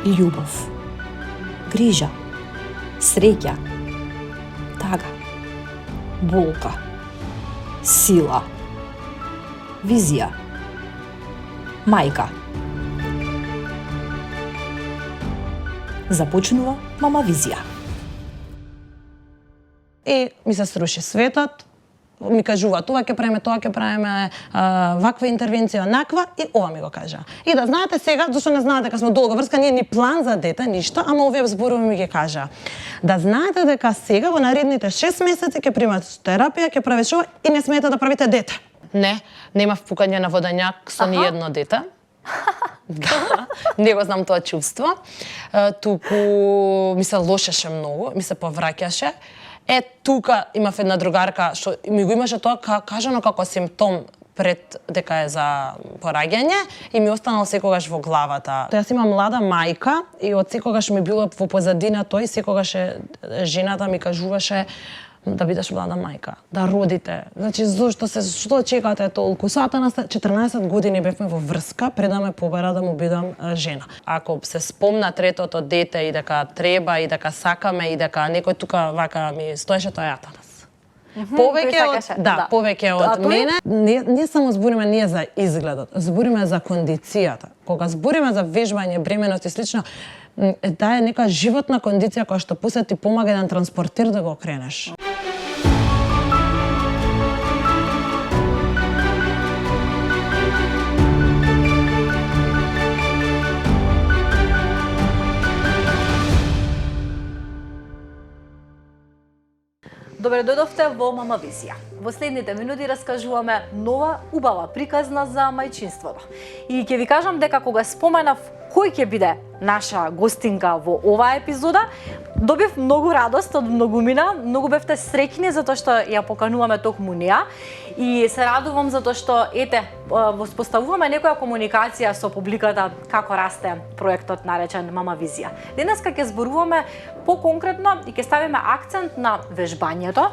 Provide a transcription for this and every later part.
љубов, грижа, среќа, тага, болка, сила, визија, мајка. Започнува Мама Визија. И ми се сруши светот, ми кажува тоа ќе правиме, ваква интервенција, онаква, и ова ми го кажа. И да знаете сега, зашто не знаете дека сме долга врска, ние ни план за дете, ништо, ама овие зборови ми ги кажа. Да знаете дека сега во наредните 6 месеци ќе примат терапија, ќе правиш ова и не смеете да правите дете. Не, нема впукање на водењак со ни едно дете. Да, не го знам тоа чувство. Туку ми се лошеше многу, ми се повраќаше. Тука имав една другарка што ми го имаше тоа кажано како симптом пред дека е за пораѓање и ми останало секогаш во главата. Јас имам млада мајка и од секогаш ми било во позадина тој, секогаш жената ми кажуваше да бидеш млада мајка, да родите. Значи, што чекате толку? Сата на 14 години бевме во врска пред да ме побара да му бидам жена. Ако се спомна третото дете и дека треба и дека сакаме и дека некој тука вака ми стоеше, тоа е Атанас. Повеќе од мене. Не само збориме ние за изгледот, збориме за кондицијата. Кога збориме за вежбање, бременост и слично, таа е нека животна кондиција која што после ти помага еден транспортир да го кренеш. Добре дојдовте во Мама Визија. Во следните минути раскажуваме нова убава приказна за мајчинството. И ќе ви кажам дека кога споменав кој ќе биде наша гостинка во оваа епизода, добив многу радост од многумина, многу бевте среќни затоа што ја покануваме токму неа и се радувам затоа што воспоставуваме некоја комуникација со публиката како расте проектот наречен Мама Визија. Денеска ќе зборуваме поконкретно и ќе ставиме акцент на вежбањето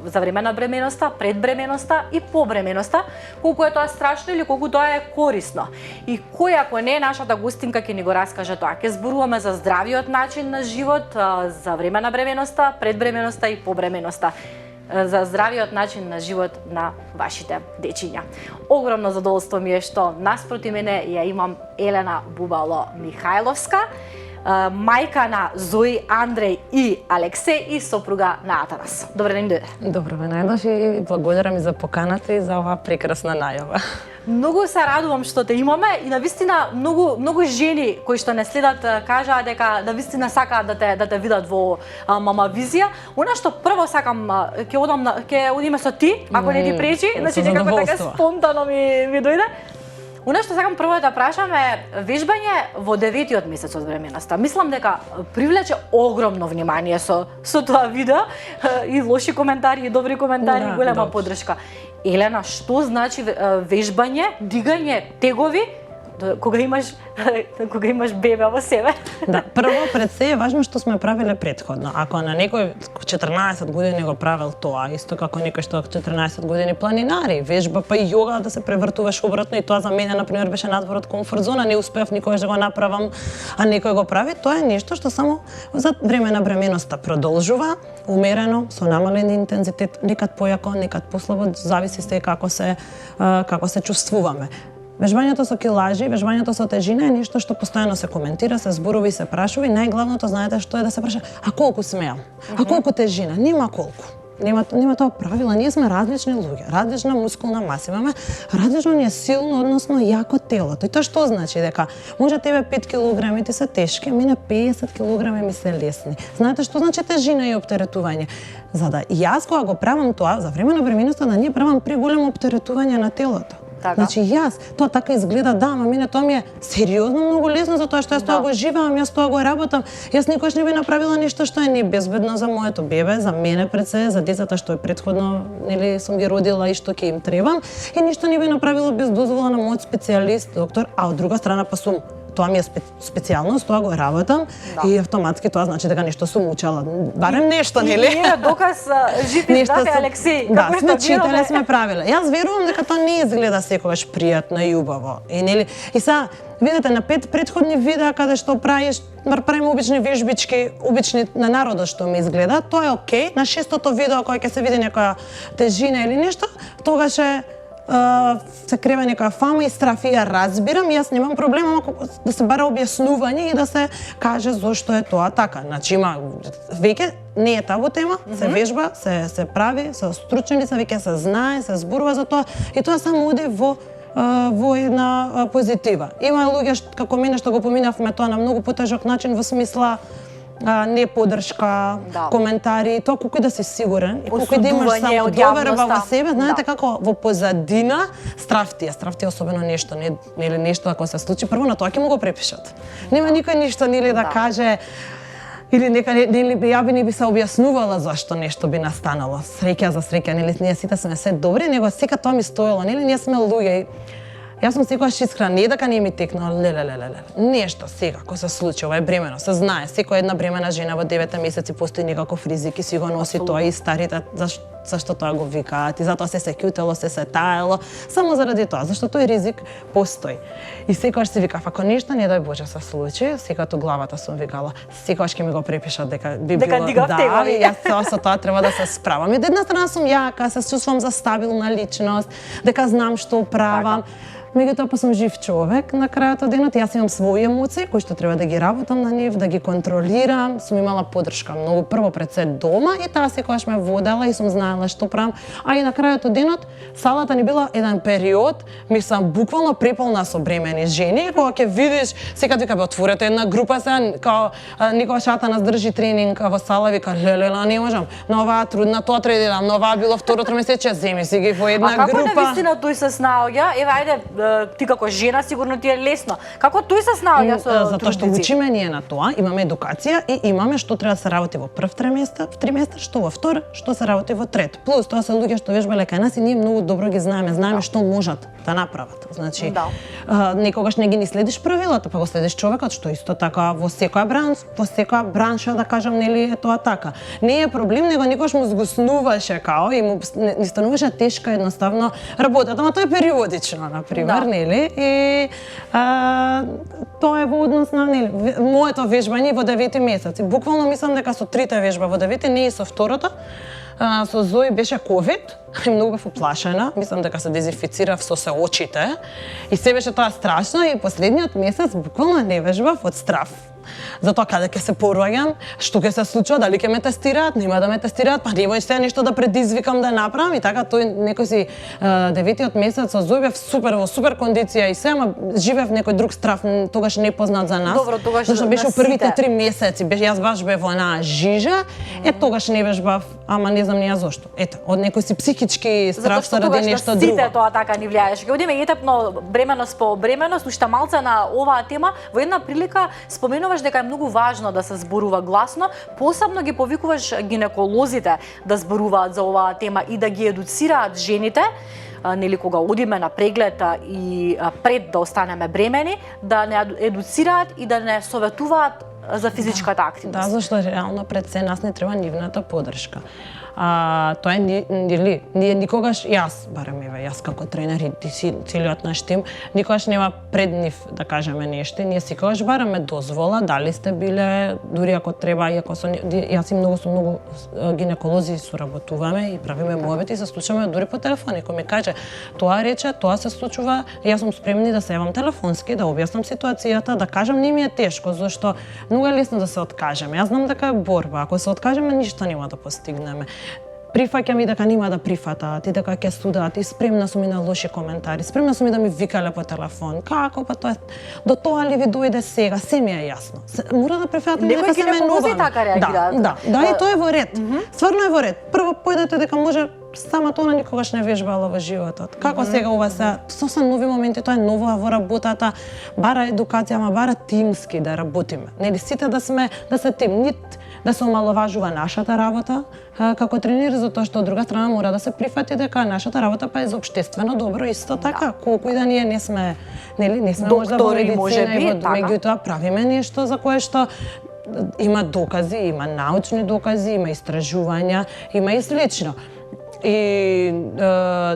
за време на бременоста, пред бременоста и по бременоста, колку е тоа страшно или колку тоа е корисно. И кој ако не нашата гостинка ќе ни го раскаже тоа. Ќе зборуваме за здравиот начин на живот, за време на бременоста, пред бременоста и по бременоста, за здравиот начин на живот на вашите дечиња. Огромно задоволство ми е што наспроти мене ја имам Елена Бубало Михајловска, мајка на Зои, Андреј и Алексеј и сопруга на Атанас. Добре ден дојде. Добро ве најдош и благодарам и за поканата и за оваа прекрасна најава. Многу се радувам што те имаме и навистина многу жени кои што не следат кажаа дека навистина сакаат да те видат во Мама Визија. Она што прво сакам ќе одиме со ти, ако не ти пречи, значи некако така спонтано ми дојде. Она што сакам прво да прашам е вежбање во 9-тиот месец од бременоста. Мислам дека привлече огромно внимание со тоа видео и лоши коментари и добри коментари, голема поддршка. Елена, што значи вежбање, дигање тегови кога имаш бебе во себе? Да, прво пред се е важно што сме правиле претходно. Ако на некој 14 години го правил тоа, исто како некој што 14 години планинари, вежба па и јога да се превртуваш обратно и тоа за мене например беше надвор од комфорт зона, не успеав никогаш да го направам, а некој го прави, тоа е нешто што само за време на бременоста продолжува, умерено, со намален интензитет, некад појако, некад послабо, зависи се како се чувствуваме. Вежбањето со килажи, вежбањето со тежина е нешто што постојано се коментира, се зборови, се прашува и најглавното знаете што е да се праша, а колку смеам? А колку тежина? Нема колку. Нема тоа правила, ние сме различни луѓе, различна мускулна маса, имаме различно ни е силно, односно јако телото. И тоа што значи дека може тебе 5 килограми ти се тешки, а мене 50 килограми ми се лесни. Знаете што значи тежина и оптеретување? За да јас кога го правам тоа за време на бременоста, да ние правам преголемо оптеретување на телото. Значи јас, тоа така изгледа, да, ама мене тоа ми е сериозно многу лесно затоа што јас тоа го живеам, јас тоа го работам. Јас никогаш не би направила нешто што е небезбедно за моето бебе, за мене пред се, за децата што е претходно, нели сум ги родила и што ќе им требам, и ништо не би направила без дозвола на мојот специјалист, доктор, а од друга страна па сум тоа ми е специјалност, тоа го работам и автоматски тоа значи дека нешто сум учела, барем нешто, нели? Ние доказ жив издате Алексеј, да, сме читале, сме правиле. Јас верувам дека тоа не изгледа секогаш пријатно и убаво. И нели, и сега видете на 5 претходни видеа каде што правиме обични вежбички, обични на народот што ми изгледа, тоа е окей. На 6-тото видео кога ќе се види некоја тежина или нешто, тогаш се крева некоја фама и страф и ја разбирам, јас немам проблема да се бара објаснување и да се каже зошто е тоа така. Значи има веќе не е табу тема, се вежба, се прави, се стручени, се веќе се знае, се зборува за тоа и тоа само оди во една позитива. Има луѓе како мене што го поминавме тоа на многу потежок начин во смисла не подршка, коментари, тоа колку да си сигурен и колку да имаш само доверба во себе, знаете како во позадина страфтија особено нешто, нели нешто ако се случи, прво на тоа ќе му го препишат. Нема никој ништо нели да каже или нека ја би не би се објаснувала зашто нешто би настанало. Среќа за среќа, нели ние сите сме се добри, него сека тоа ми стоело, нели ние сме луѓе. Јас сум секогаш искрена, не дека не ми текнало, нешто сега кој се случи, ова е бремено, се знае, секоја една бремена жена во 9 месеци постои некаков ризик и си го носи тоа и старите зашто тоа го викаат и затоа се кјутело, се таело, само заради тоа, зашто тој ризик постои. И секогаш си викав, ако нешто не дај Боже се случи, секогаш главата сум викала, секогаш ќе ми го препишат дека би било и јас со тоа треба да се справам. И од една страна сум јака, се чувствувам за стабилна личност, дека знам што правам. Меѓутоа па сум жив човек на крајот од денот, јас имам своји емоции кои што треба да ги работам на нив, да ги контролирам. Сум имала подршка многу прво пред се дома и таа секогаш ме водела и сум знаела што правам. А и на крајот од денот салата ни била еден период, мислам буквално преполна со бремени жени, кога ќе видиш секад вика бе отворете една група сега као Никола Шата нас држи тренинг во сала вика лелела не можам. На оваа трудна тоа треба да идам, на оваа било второ тримесечие, земи си ги во една група. А како навистина тој се снаоѓа? Еве ајде ти како жена сигурно ти е лесно. Како тој се снаоѓа со затоа што учиме ние на тоа, имаме едукација и имаме што треба да се работи во прв триместар, што во втор, што се работи во трет. Плюс тоа се луѓе што вежбале кај нас и ние многу добро ги знаеме што можат да направат. Значи, некогаш не ги следиш правилата, па го следиш човекот, што исто така во секоја бранша да кажам нели е тоа така. Не е проблем, него никогаш му згуснуваше као и му не стануваше тешка едноставно работата, ама тоа е периодично, например, нели? И тоа е во однос на нели моето вежбање во 9 месеци. Буквално мислам дека со 3-та вежба во 9, не и со втората. Со Зои беше ковид, и многу бев уплашена, мислам дека се дезинфицирав со се очите и се беше тоа страшно и последниот месец буквално не вежбав од страв. Затоа каде ќе се пораѓам, што ќе се случува, дали ќе ме тестираат, нема да ме тестираат, па немој се нешто да предизвикам да направам и така тој некој си 9-тиот месец со Зој бев во супер кондиција и се, ама живеев некој друг страв, тогаш непознат за нас. Добро, тогаш зашто беше првите 3 месеци, јас баш бев во една жижа, тогаш не вежбав, ама не знам ни ја зошто. Ето, од некој си психички страв заради нешто друго. Сите тоа така ни влијаеше. Ќе одиме етапно бременост по бременост, уште малце на оваа тема. Во една прилика споменуваш дека е многу важно да се зборува гласно, посебно ги повикуваш гинеколозите да зборуваат за оваа тема и да ги едуцираат жените, нели кога одиме на преглед и пред да останеме бремени, да не едуцираат и да не советуваат за физичката активност. Да, зашто реално пред се нас не треба нивната подршка. Тоа е нели ние никогаш барем јас како тренер и целиот наш тим никогаш нема пред нив да кажеме нешто, ние секогаш бараме дозвола дали сте биле дури ако треба и ако јас и многу гинеколози соработуваме и правиме муабети и се случуваме дури по телефон, кој ми каже тоа рече, тоа се случува, јас сум спремни да се јавам телефонски, да објаснам ситуацијата, да кажам не ми е тешко, зашто многу е лесно да се откажеме. Јас знам дека е борба, ако се откажеме ништо нема да постигнеме. Прифаќам и дека нема да прифатаат и дека ќе судаат и спремна сум и на лоши коментари, спремна сум и да ми викале по телефон. Како па тоа до тоа ли ви дојде сега, се ми е јасно. Мора да прифатам дека се менуваме. Така реагираат. Да, и тоа е во ред. Стварно е во ред. Прво појдете дека може само тоа никогаш не вежбала во животот. Како сега ова се со нови моменти, тоа е ново во работата, бара едукација, ама бара тимски да работиме. Нели сите да се тим, да се омаловажува нашата работа како тренер, затоа што од друга страна мора да се прифати дека нашата работа па е за општествено добро исто така, колку и да ние не сме, нели, не сме можда во медицина и во меѓутоа правиме нешто за кое што има докази, има научни докази, има истражувања, има и слично. И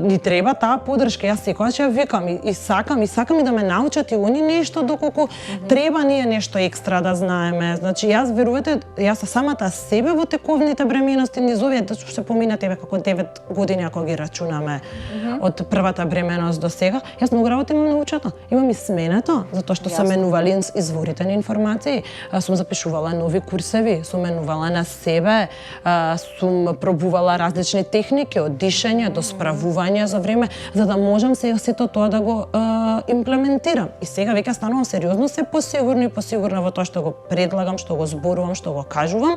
ни треба таа поддршка. Јас секогаш ја викам и сакам и да ме научат и они нешто доколку треба ние нешто екстра да знаеме. Значи јас верувате, јас самата себе во тековните бременности низ овие што се помина тебе како 9 години ако ги рачунаме од првата бременост до сега, јас многу работи имам научено. Имам и сменето, затоа што се менували изворите на информации, сум запишувала нови курсеви, сум менувала на себе, сум пробувала различни техники од дишење до справување за време, за да можам сето тоа да го имплементирам. И сега веќе станувам сериозно се посигурна во тоа што го предлагам, што го зборувам, што го кажувам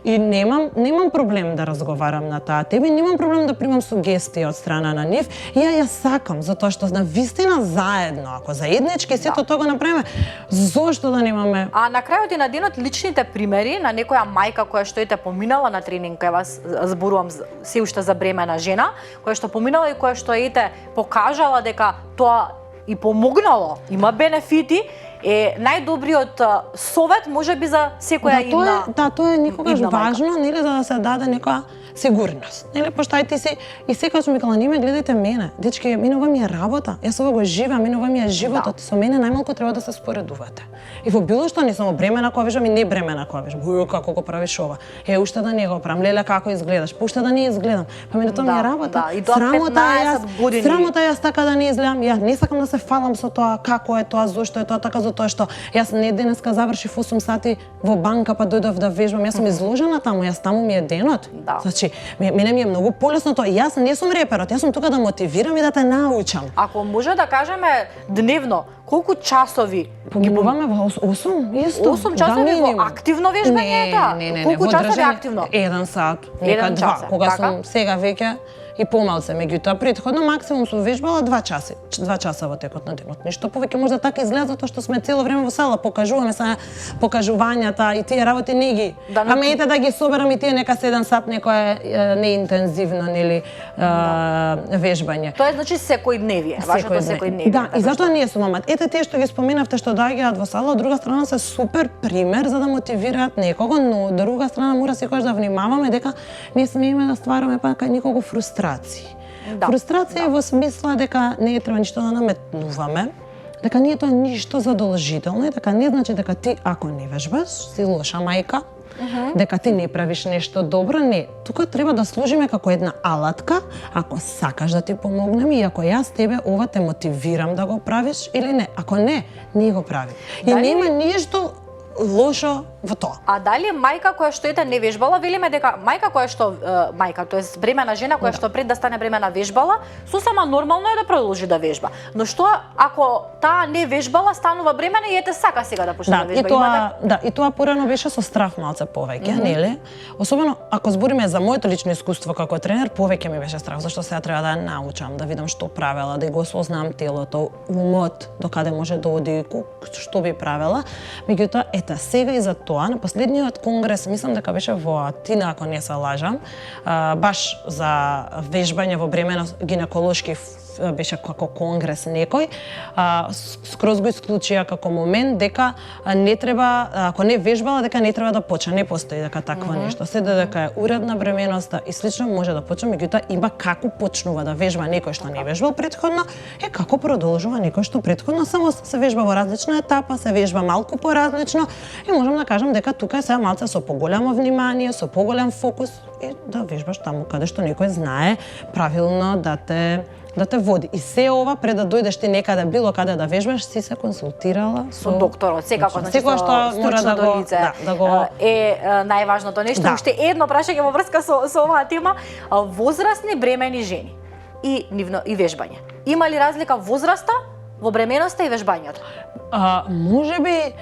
и немам проблем да разговарам на таа тема, немам проблем да примам сугестии од страна на нив. И ја сакам затоа што на вистина заедно, ако заеднички сето тоа го направиме, зошто да немаме? А на крајот и на денот личните примери на некоја мајка која што ете поминала на тренинг, кај вас зборувам се уште за бремена жена, која што поминала и која што ете покажала дека тоа и помогнало, има бенефити, е најдобриот совет можеби за секоја идна. Тоа е никогаш важно, нели, за да се даде некоја сигурност. Нели, пошто ај ти си и секогаш ми кала, не ме гледајте мене. Дечки, мене ова ми е работа. Јас ова го живеам, мене ова ми е животот. Со мене најмалку треба да се споредувате. И во било што не само бремена кога вежам и не бремена кога вежам. Како го правиш ова? Уште да не го правам. Леле како изгледаш? Уште да не изгледам. Па мене тоа ми е работа. И тоа 15 години. Срамота јас така да не изгледам. Ја не сакам да се фалам со тоа како е тоа, зошто е тоа така, затоа што јас не денеска завршив 8 сати во банка па дојдов да вежбам. Јас сум изложена таму, јас таму ми е денот. Значи, мене ми е многу полесно тоа. Јас не сум реперот, јас сум тука да мотивирам и да те научам. Ако може да кажеме дневно, колку часови поминуваме во 8 исто. 8 часови во активно вежбање е Не. Колку часови активно? 1 сат, нека 2. Кога сум сега веќе и помалце, меѓутоа претходно максимум сум вежбала 2 часа. 2 часа во текот на денот. Ништо повеќе може така изгледа затоа што сме цело време во сала, покажуваме се покажувањата и тие работи не ги. Ама ете да ги соберам и тие нека 7 сат некое неинтензивно нели вежбање. Тоа е значи секојдневие, вашето секојдневие. Да, и затоа ние сум мамат. Ете тие што ги споменавте што доаѓаат во сала, од друга страна се супер пример за да мотивираат некого, но од друга страна мора секогаш да внимаваме дека не смееме да ствараме па кај никого фрустрација. Фрустрација во смисла дека не треба ништо да наметнуваме, дека не е тоа ништо задолжително и дека не значи дека ти ако не вежбаш си лоша мајка, дека ти не правиш нешто добро, не. Тука треба да служиме како една алатка, ако сакаш да ти помогнем и ако јас тебе ова те мотивирам да го правиш или не. Ако не, не го прави. И нема ништо лошо во тоа. А дали мајка која што ете не вежбала, велиме дека мајка која што мајка, тоест бремена жена која што пред да стане бремена вежбала, сосема нормално е да продолжи да вежба. Но што ако таа не вежбала, станува бремена и ете сака сега да почне да вежба? И тоа порано беше со страв малце повеќе, нели? Особено ако збориме за моето лично искуство како тренер, повеќе ми беше страв, зашто сега треба да ја научам, да видам што правела, да го осознам телото, умот, докаде може да оди, што би правела. Меѓутоа, ете сега и за тоа, на последниот конгрес, мислам дека беше во Атина, ако не се лажам, баш за вежбање во бременост гинеколошки беше како конгрес некој, скроз го исклучија како момент дека не треба, ако не вежбала, дека не треба да почне, не постои дека такво нешто. Седе дека е уредна бременоста и слично може да почне, меѓутоа има како почнува да вежба некој што не вежбал претходно, е како продолжува некој што претходно само се вежба во различна етапа, се вежба малку поразлично и можам да кажам дека тука е сега малце со поголемо внимание, со поголем фокус и да вежбаш таму каде што некој знае правилно да те води. И се ова пред да дојдеш ти некаде било каде да вежбаш, си се консултирала со докторот, секако, значи со стручното лице. Е најважното нешто. Уште едно прашање во врска со оваа тема, возрастни бремени жени и вежбање. Има ли разлика возраста во бременоста и вежбањето? Можеби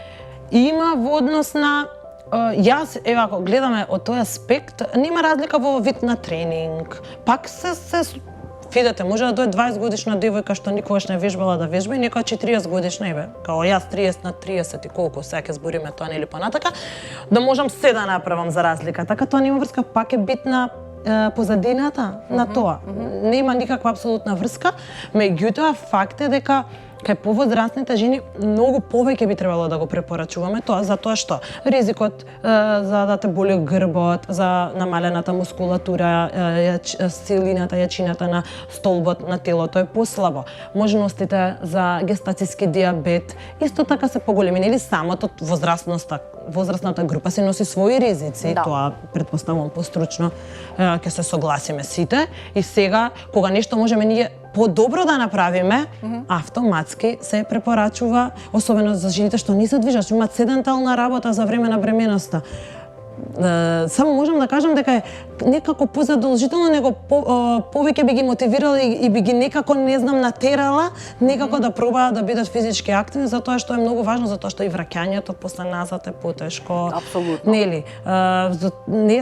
има во однос на јас, ако гледаме од тој аспект, нема разлика во вид на тренинг. Пак се Видете, може да дојде 20 годишна девојка што никогаш не вежбала да вежба и некоја 40 годишна еве, као јас 30 на 30 и колку сега ќе збориме тоа нели понатака, да можам се да направам за разлика. Така тоа нема врска, пак е битна позадината на тоа. Нема никаква апсолутна врска, меѓутоа факт е дека кај повозрастните жени многу повеќе би требало да го препорачуваме тоа, затоа што ризикот за да те боли грбот, за намалената мускулатура, силината, јачината на столбот на телото е послабо. Можностите за гестацијски диабет исто така се поголеми, нели самото возрастната група се носи своји ризици, тоа претпоставувам постручно ќе се согласиме сите и сега кога нешто можеме ние подобро да направиме, автоматски се препорачува, особено за жените што не се движат, што имаат седентална работа за време на бременоста. Само можам да кажам дека е некако позадолжително, него повеќе би ги мотивирала и би ги некако, не знам, натерала некако да пробаат да бидат физички активни, затоа што е многу важно, затоа што и враќањето после назад е потешко. Апсолутно. Нели?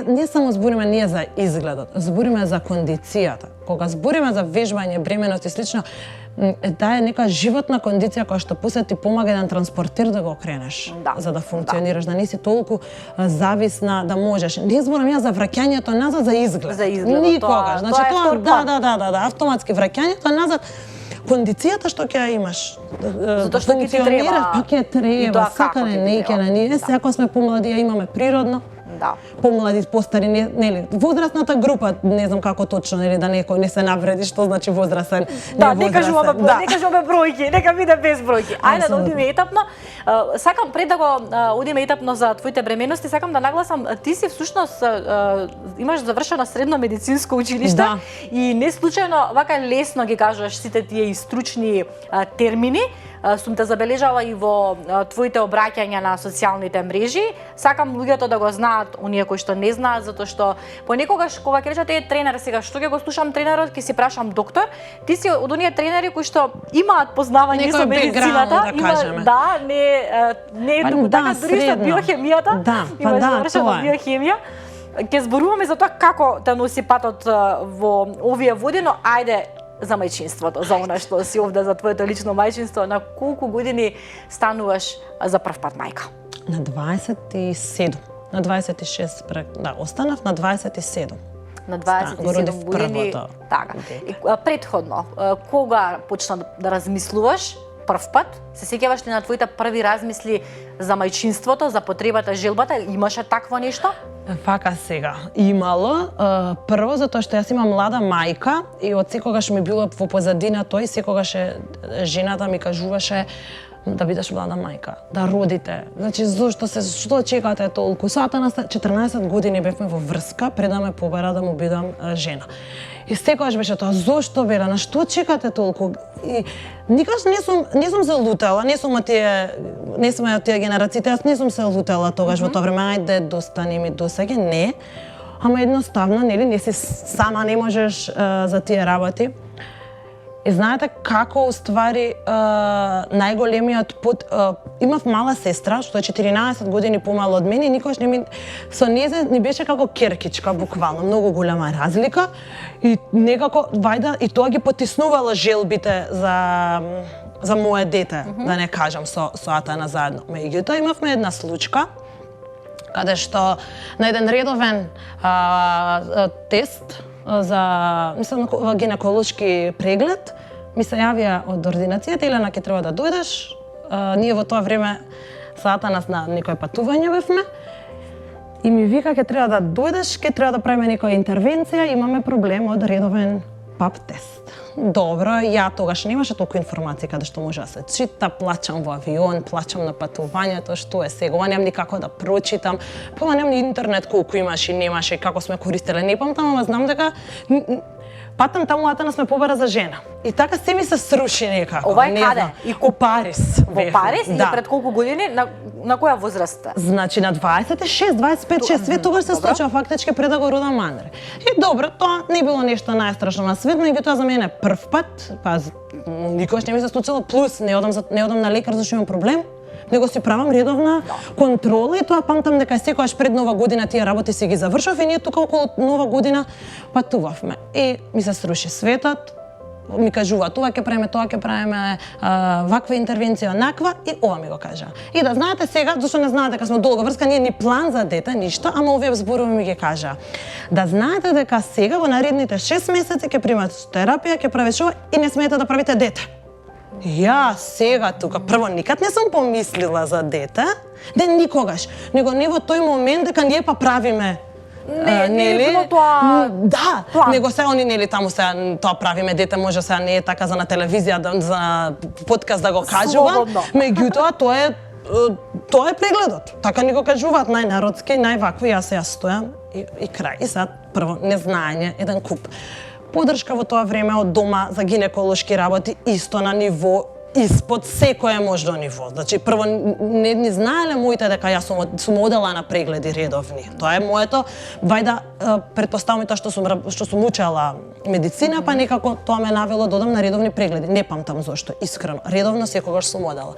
Не само збориме ние за изгледот, збориме за кондицијата. Кога збориме за вежбање, бременост и слично, таа е нека животна кондиција која што после ти помага еден транспортер да го окренеш, за да функционираш, да не си толку зависна да можеш. Не зборам ја за враќањето назад за изглед. За изглед. Никогаш. Значи тоа е втор план. да, автоматски враќањето назад, кондицијата што ќе ја имаш. Затоа што ќе ти треба. Па ќе треба, сакане не ќе на ние, сега кога сме помлади ја имаме природно. Да. Помлади, постари, нели, возрастната група, не знам како точно, нели, да некој не се навреди, што значи возрастен, не кажуваме бројки, нека биде без бројки. Ајде да одиме етапно. Сакам пред да го одиме етапно за твоите бременности, сакам да нагласам, ти си всушност имаш завршено средно медицинско училиште и не случајно вака лесно ги кажуваш сите тие и стручни термини. Сум те забележала и во твоите обраќања на социјалните мрежи. Сакам луѓето да го знаат, оние кои што не знаат, затоа што понекогаш кога ќе речат тренер, сега што ќе го слушам тренерот, ќе си прашам доктор, ти си од оние тренери кои што имаат познавање со медицината, не е туку така, дури со биохемијата, имаш завршено биохемија. Ќе зборуваме за тоа како те носи патот во овие води, но ајде за мајчинството, за она што си овде за твоето лично мајчинство, на колку години стануваш за прв пат мајка? На 27. На 26, останав на 27. На 27 години, така. И претходно, кога почна да размислуваш прв пат, се сеќаваш ли на твоите први размисли за мајчинството, за потребата, желбата, имаше такво нешто? Фака сега. Имало. Прво, затоа што јас имам млада мајка и од секогаш ми било во позадина тој, секогаш жената ми кажуваше да бидеш млада мајка, да родите. Значи, што чекате толку? Сата на 14 години бевме во врска, пред да ме побара да му бидам жена. И секогаш беше тоа, зошто бера, на што чекате толку? И никогаш не сум се лутала, не сум од тие генерациите, јас не сум се лутала тогаш во тоа време, ајде достани ми досега, не. Ама едноставно, нели, не си сама, не можеш за тие работи. И знаете како уствари најголемиот пут, имав мала сестра што е 14 години помало од мене и никогаш со незе не беше како керкичка буквално, многу голема разлика и некако вајда и тоа ги потиснувало желбите за мое дете, да не кажам со Атана заедно. Меѓутоа имавме една случка каде што на еден редовен тест за, мислам, гинеколошки преглед, ми се јавија од ординацијата, Елена, ќе треба да дојдеш. Ние во тоа време саата нас на некој патување бевме и ми вика ќе треба да дојдеш, ќе треба да правиме некоја интервенција, имаме проблем од редовен пап тест. Добро, ја тогаш немаше толку информации каде што може да се чита, плачам во авион, плачам на патувањето, што е сега, ова немам никако да прочитам, па немам ни интернет колку имаше и немаше, како сме користеле, не памтам, ама знам дека патам таму Атана сме побара за жена. И така се ми се сруши некако. Ова е каде? Во Париз. Во Париз? И пред колку години? На која возраст? Значи на 26, 25, 6, све тогаш се случува фактички пред да го родам Андре. И добро, тоа не било нешто најстрашно на свет, меѓутоа за мене прв пат, па никогаш не ми се случило, плюс не одам на лекар зашто имам проблем. Него си правам редовна контрола и тоа памтам дека секогаш пред Нова година тие работи си ги завршав и ние тука околу Нова година патувавме. И ми се сруши светот, ми кажува тоа ќе правиме, ваква интервенција, онаква, и ова ми го кажа. И да знаете сега, зашто не знаете дека сме долга врска, ние ни план за дете, ништо, ама овие зборови ми ги кажа. Да знаете дека сега во наредните 6 месеци ќе примат терапија, ќе правиш ова и не смеете да правите дете. Ја сега тука, прво никад не сум помислила за дете, никогаш, него не во тој момент дека ние па правиме. Не е било тоа. Да, план. него се они нели таму се тоа правиме дете, може сега не е така за на телевизија, за подкаст да го кажува. Меѓутоа тоа е прегледот. Така ни го кажуваат најнародски, највакво, јас се стојам и крај. И сега прво незнаење, еден куп поддршка во тоа време од дома за гинеколошки работи исто на ниво испод секое можно ниво. Значи прво не ни знаеле моите дека јас сум одела на прегледи редовни. Тоа е моето, вајда претпоставам и тоа што сум учела медицина, па некако тоа ме навело да одам на редовни прегледи. Не памтам зошто, искрено. Редовно секогаш сум одела.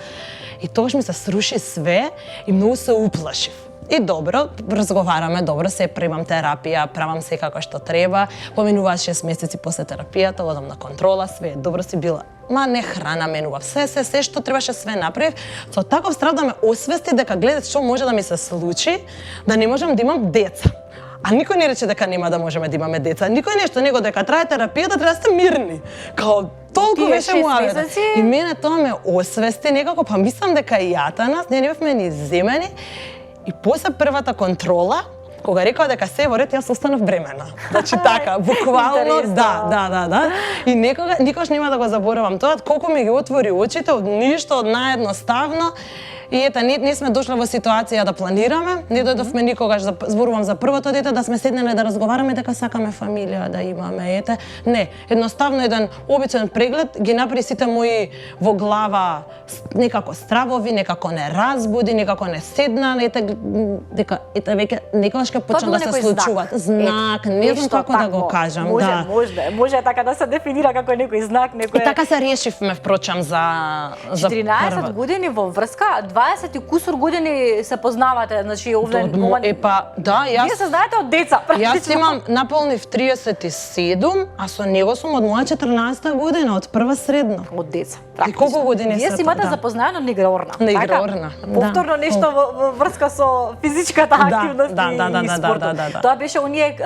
И тогаш ми се сруши све и многу се уплашив. И добро, разговараме, добро, се примам терапија, правам се како што треба. Поминуваат 6 месеци после терапијата, одам на контрола, све добро си била. Ма не храна менував, се што требаше све направив. Со таков страх да ме освести дека гледат што може да ми се случи, да не можам да имам деца. А никој не рече дека нема да можеме да имаме деца. Никој нешто, него дека трае терапијата, треба да сте мирни. Као толку беше муавета. И мене тоа ме освести некако, па мислам дека и јата не бевме ни земени. И после првата контрола, кога рекоа дека се во ред, јас останав бремена. Значи така, буквално, да. И никош нема да го заборавам тоа, колку ми ги отвори очите од ништо, од наедноставно. И ета, не сме дошли во ситуација да планираме, не дојдовме никогаш, зборувам за првото дете, да сме седнеле да разговараме дека сакаме фамилија да имаме, ете. Не, едноставно еден обичен преглед ги направи сите мои во глава некако стравови, некако не разбуди, некако не седна, дека веќе некогаш ќе почнат да се случуваат. Знак, не знам како да го кажам. Може така да се дефинира како некој знак, некој. И така се решивме впрочем за 14 години во врска, 20 и кусур години се познавате, значи овде јас Вие се знаете од деца. Јас имам наполнив 37, а со него сум од моја 14 година, од прва средно. Од деца. И колку години се? Вие си имате запознаено на играорна. На играорна. Повторно нешто во врска со физичката активност и спортот. Тоа беше оние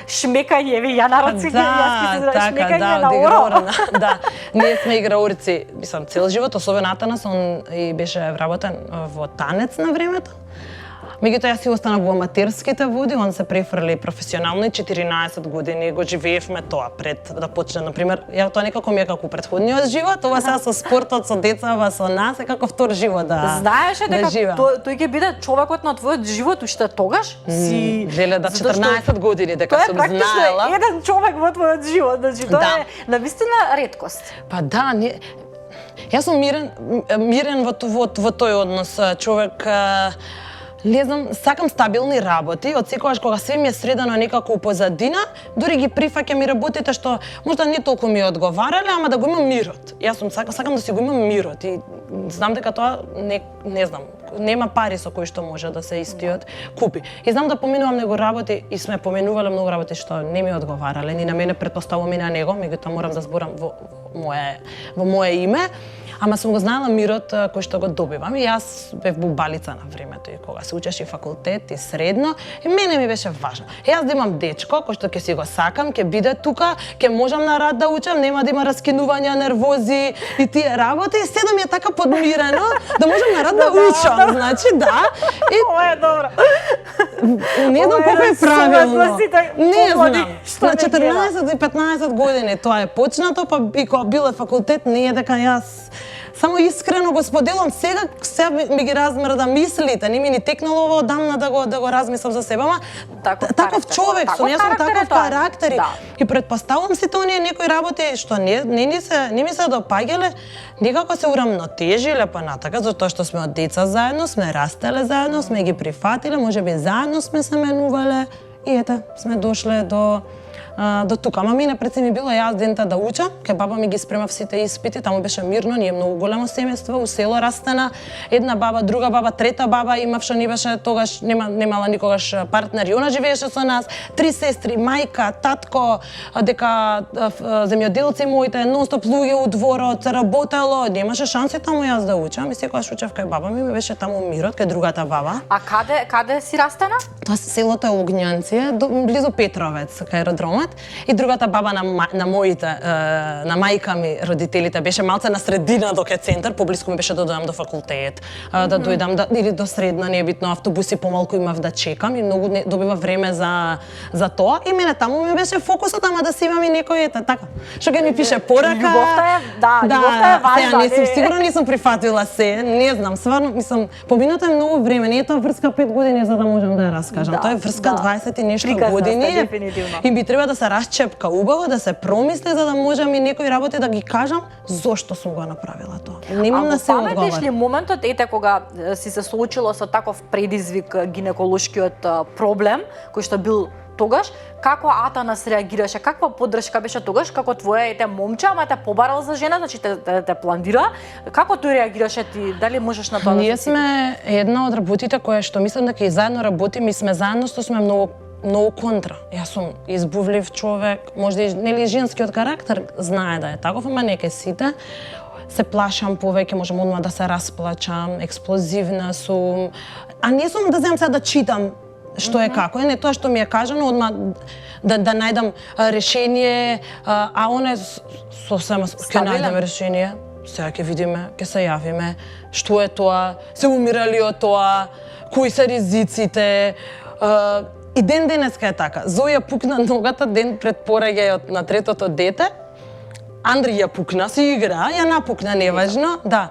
шмекањеви, ја народски шмекање на оро. Да, ние сме играорци, мислам цел живот, особено Атанас, он и беше вработен во танец на времето. Меѓутоа јас си останав во аматерските води, он се префрли професионално и 14 години го живеевме тоа пред да почне, например, ја тоа некако ми е како претходниот живот, ова сега со спортот, со децава, со нас е како втор живот да. Знаеше дека тој ќе биде човекот на твојот живот уште тогаш? Веле да 14 години дека сум знаела. Тоа е практично еден човек во твојот живот, значи тоа е навистина реткост. Па да, јас сум мирен во тој однос, човек. Не знам, сакам стабилни работи, од секогаш кога све ми е средано некако у позадина, дури ги прифаќам и работите што можда не толку ми одговарале, ама да го имам мирот. Јас сакам да си го имам мирот и знам дека тоа не знам, нема пари со кои што може да се истиот купи. И знам да поминувам него работи и сме поменувале многу работи што не ми одговарале, ни на мене, претпоставувам и на него, меѓутоа морам да зборам во мое име. Ама сум го знаела мирот кој што го добивам и јас бев бубалица на времето и кога се учеше факултет и средно и мене ми беше важно. Јас да имам дечко кој што ќе си го сакам, ќе биде тука, ќе можам на рад да учам, нема да има раскинувања, нервози и тие работи и се да ми е така подмирено да можам на рад да учам, значи да. И ова е добро. Не знам колку е правилно. Не знам. На 14 и 15 години тоа е почнато, па и кога биле факултет не е дека јас само искрено го споделам сега ми ги размрда мислите, не ми ни текнало ова одамна да го размислам за себе, ама таков човек сум, јас сум таков карактер и претпоставувам сите оние некои работи што не ми се допаѓале, некако се урамнотежиле понатака, затоа што сме од деца заедно, сме растеле заедно, сме ги прифатиле, можеби заедно сме се менувале и ете, сме дошле до до тука. Ама мене пред се ми било јас дента да учам, кај баба ми ги спремав сите испити, таму беше мирно, ние многу големо семејство, у село растена, една баба, друга баба, трета баба имавше, не беше тогаш, немала никогаш партнер, и она живееше со нас, 3 сестри, мајка, татко, дека земјоделци моите, нонстоп луѓе у дворот, се работело, немаше шанси таму јас да учам, и секогаш учев кај баба ми беше таму мирот, кај другата баба. А каде си растена? Тоа селото е Огњанци, близу Петровец, кај аеродромот, и другата баба на моите, на мајка ми, родителите, беше малце на средина док е центар, поблиску ми беше да дојдам до факултет, да дојдам или до средна, не е битно, автобуси помалку имав да чекам и многу добива време за тоа, и мене таму ми беше фокусот, ама да си имам и некој така. Што ќе ми пише порака. Љубовта е, љубовта е важна. Не сум сигурно не сум прифатила се, не знам, стварно мислам, поминато е многу време, не е тоа врска 5 години за да можам да ја раскажам. Тоа е врска 20 и нешто години. Дефинитивно. И би треба да се расчепка убаво, да се промисли за да можам и некои работи да ги кажам зошто сум го направила тоа. Немам на се одговор. Паметиш ли моментот кога си се соочила со таков предизвик гинеколошкиот проблем кој што бил тогаш, како Атанас реагираше, каква поддршка беше тогаш, како твоја момче, ама те побарал за жена, значи те планира, како тој реагираше ти, дали можеш на тоа да се Ние сме една од работите која што мислам дека и заедно работиме и сме заедно, што сме многу контра. Јас сум избувлив човек, можда и нели женскиот карактер знае да е таков, ама не ке сите. Се плашам повеќе, можам одма да се расплачам, експлозивна сум, а не сум да земам сега да читам што е како, не тоа што ми е кажано, одма да најдам решение, а оне сосема ќе најдеме решение, сега ќе видиме, ќе се јавиме, што е тоа, се умирали од тоа, кои се ризиците, и ден денеска е така. Зоја пукна ногата ден пред пораѓајот на третото дете, Андри ја пукна, си игра, ја напукна, неважно, да.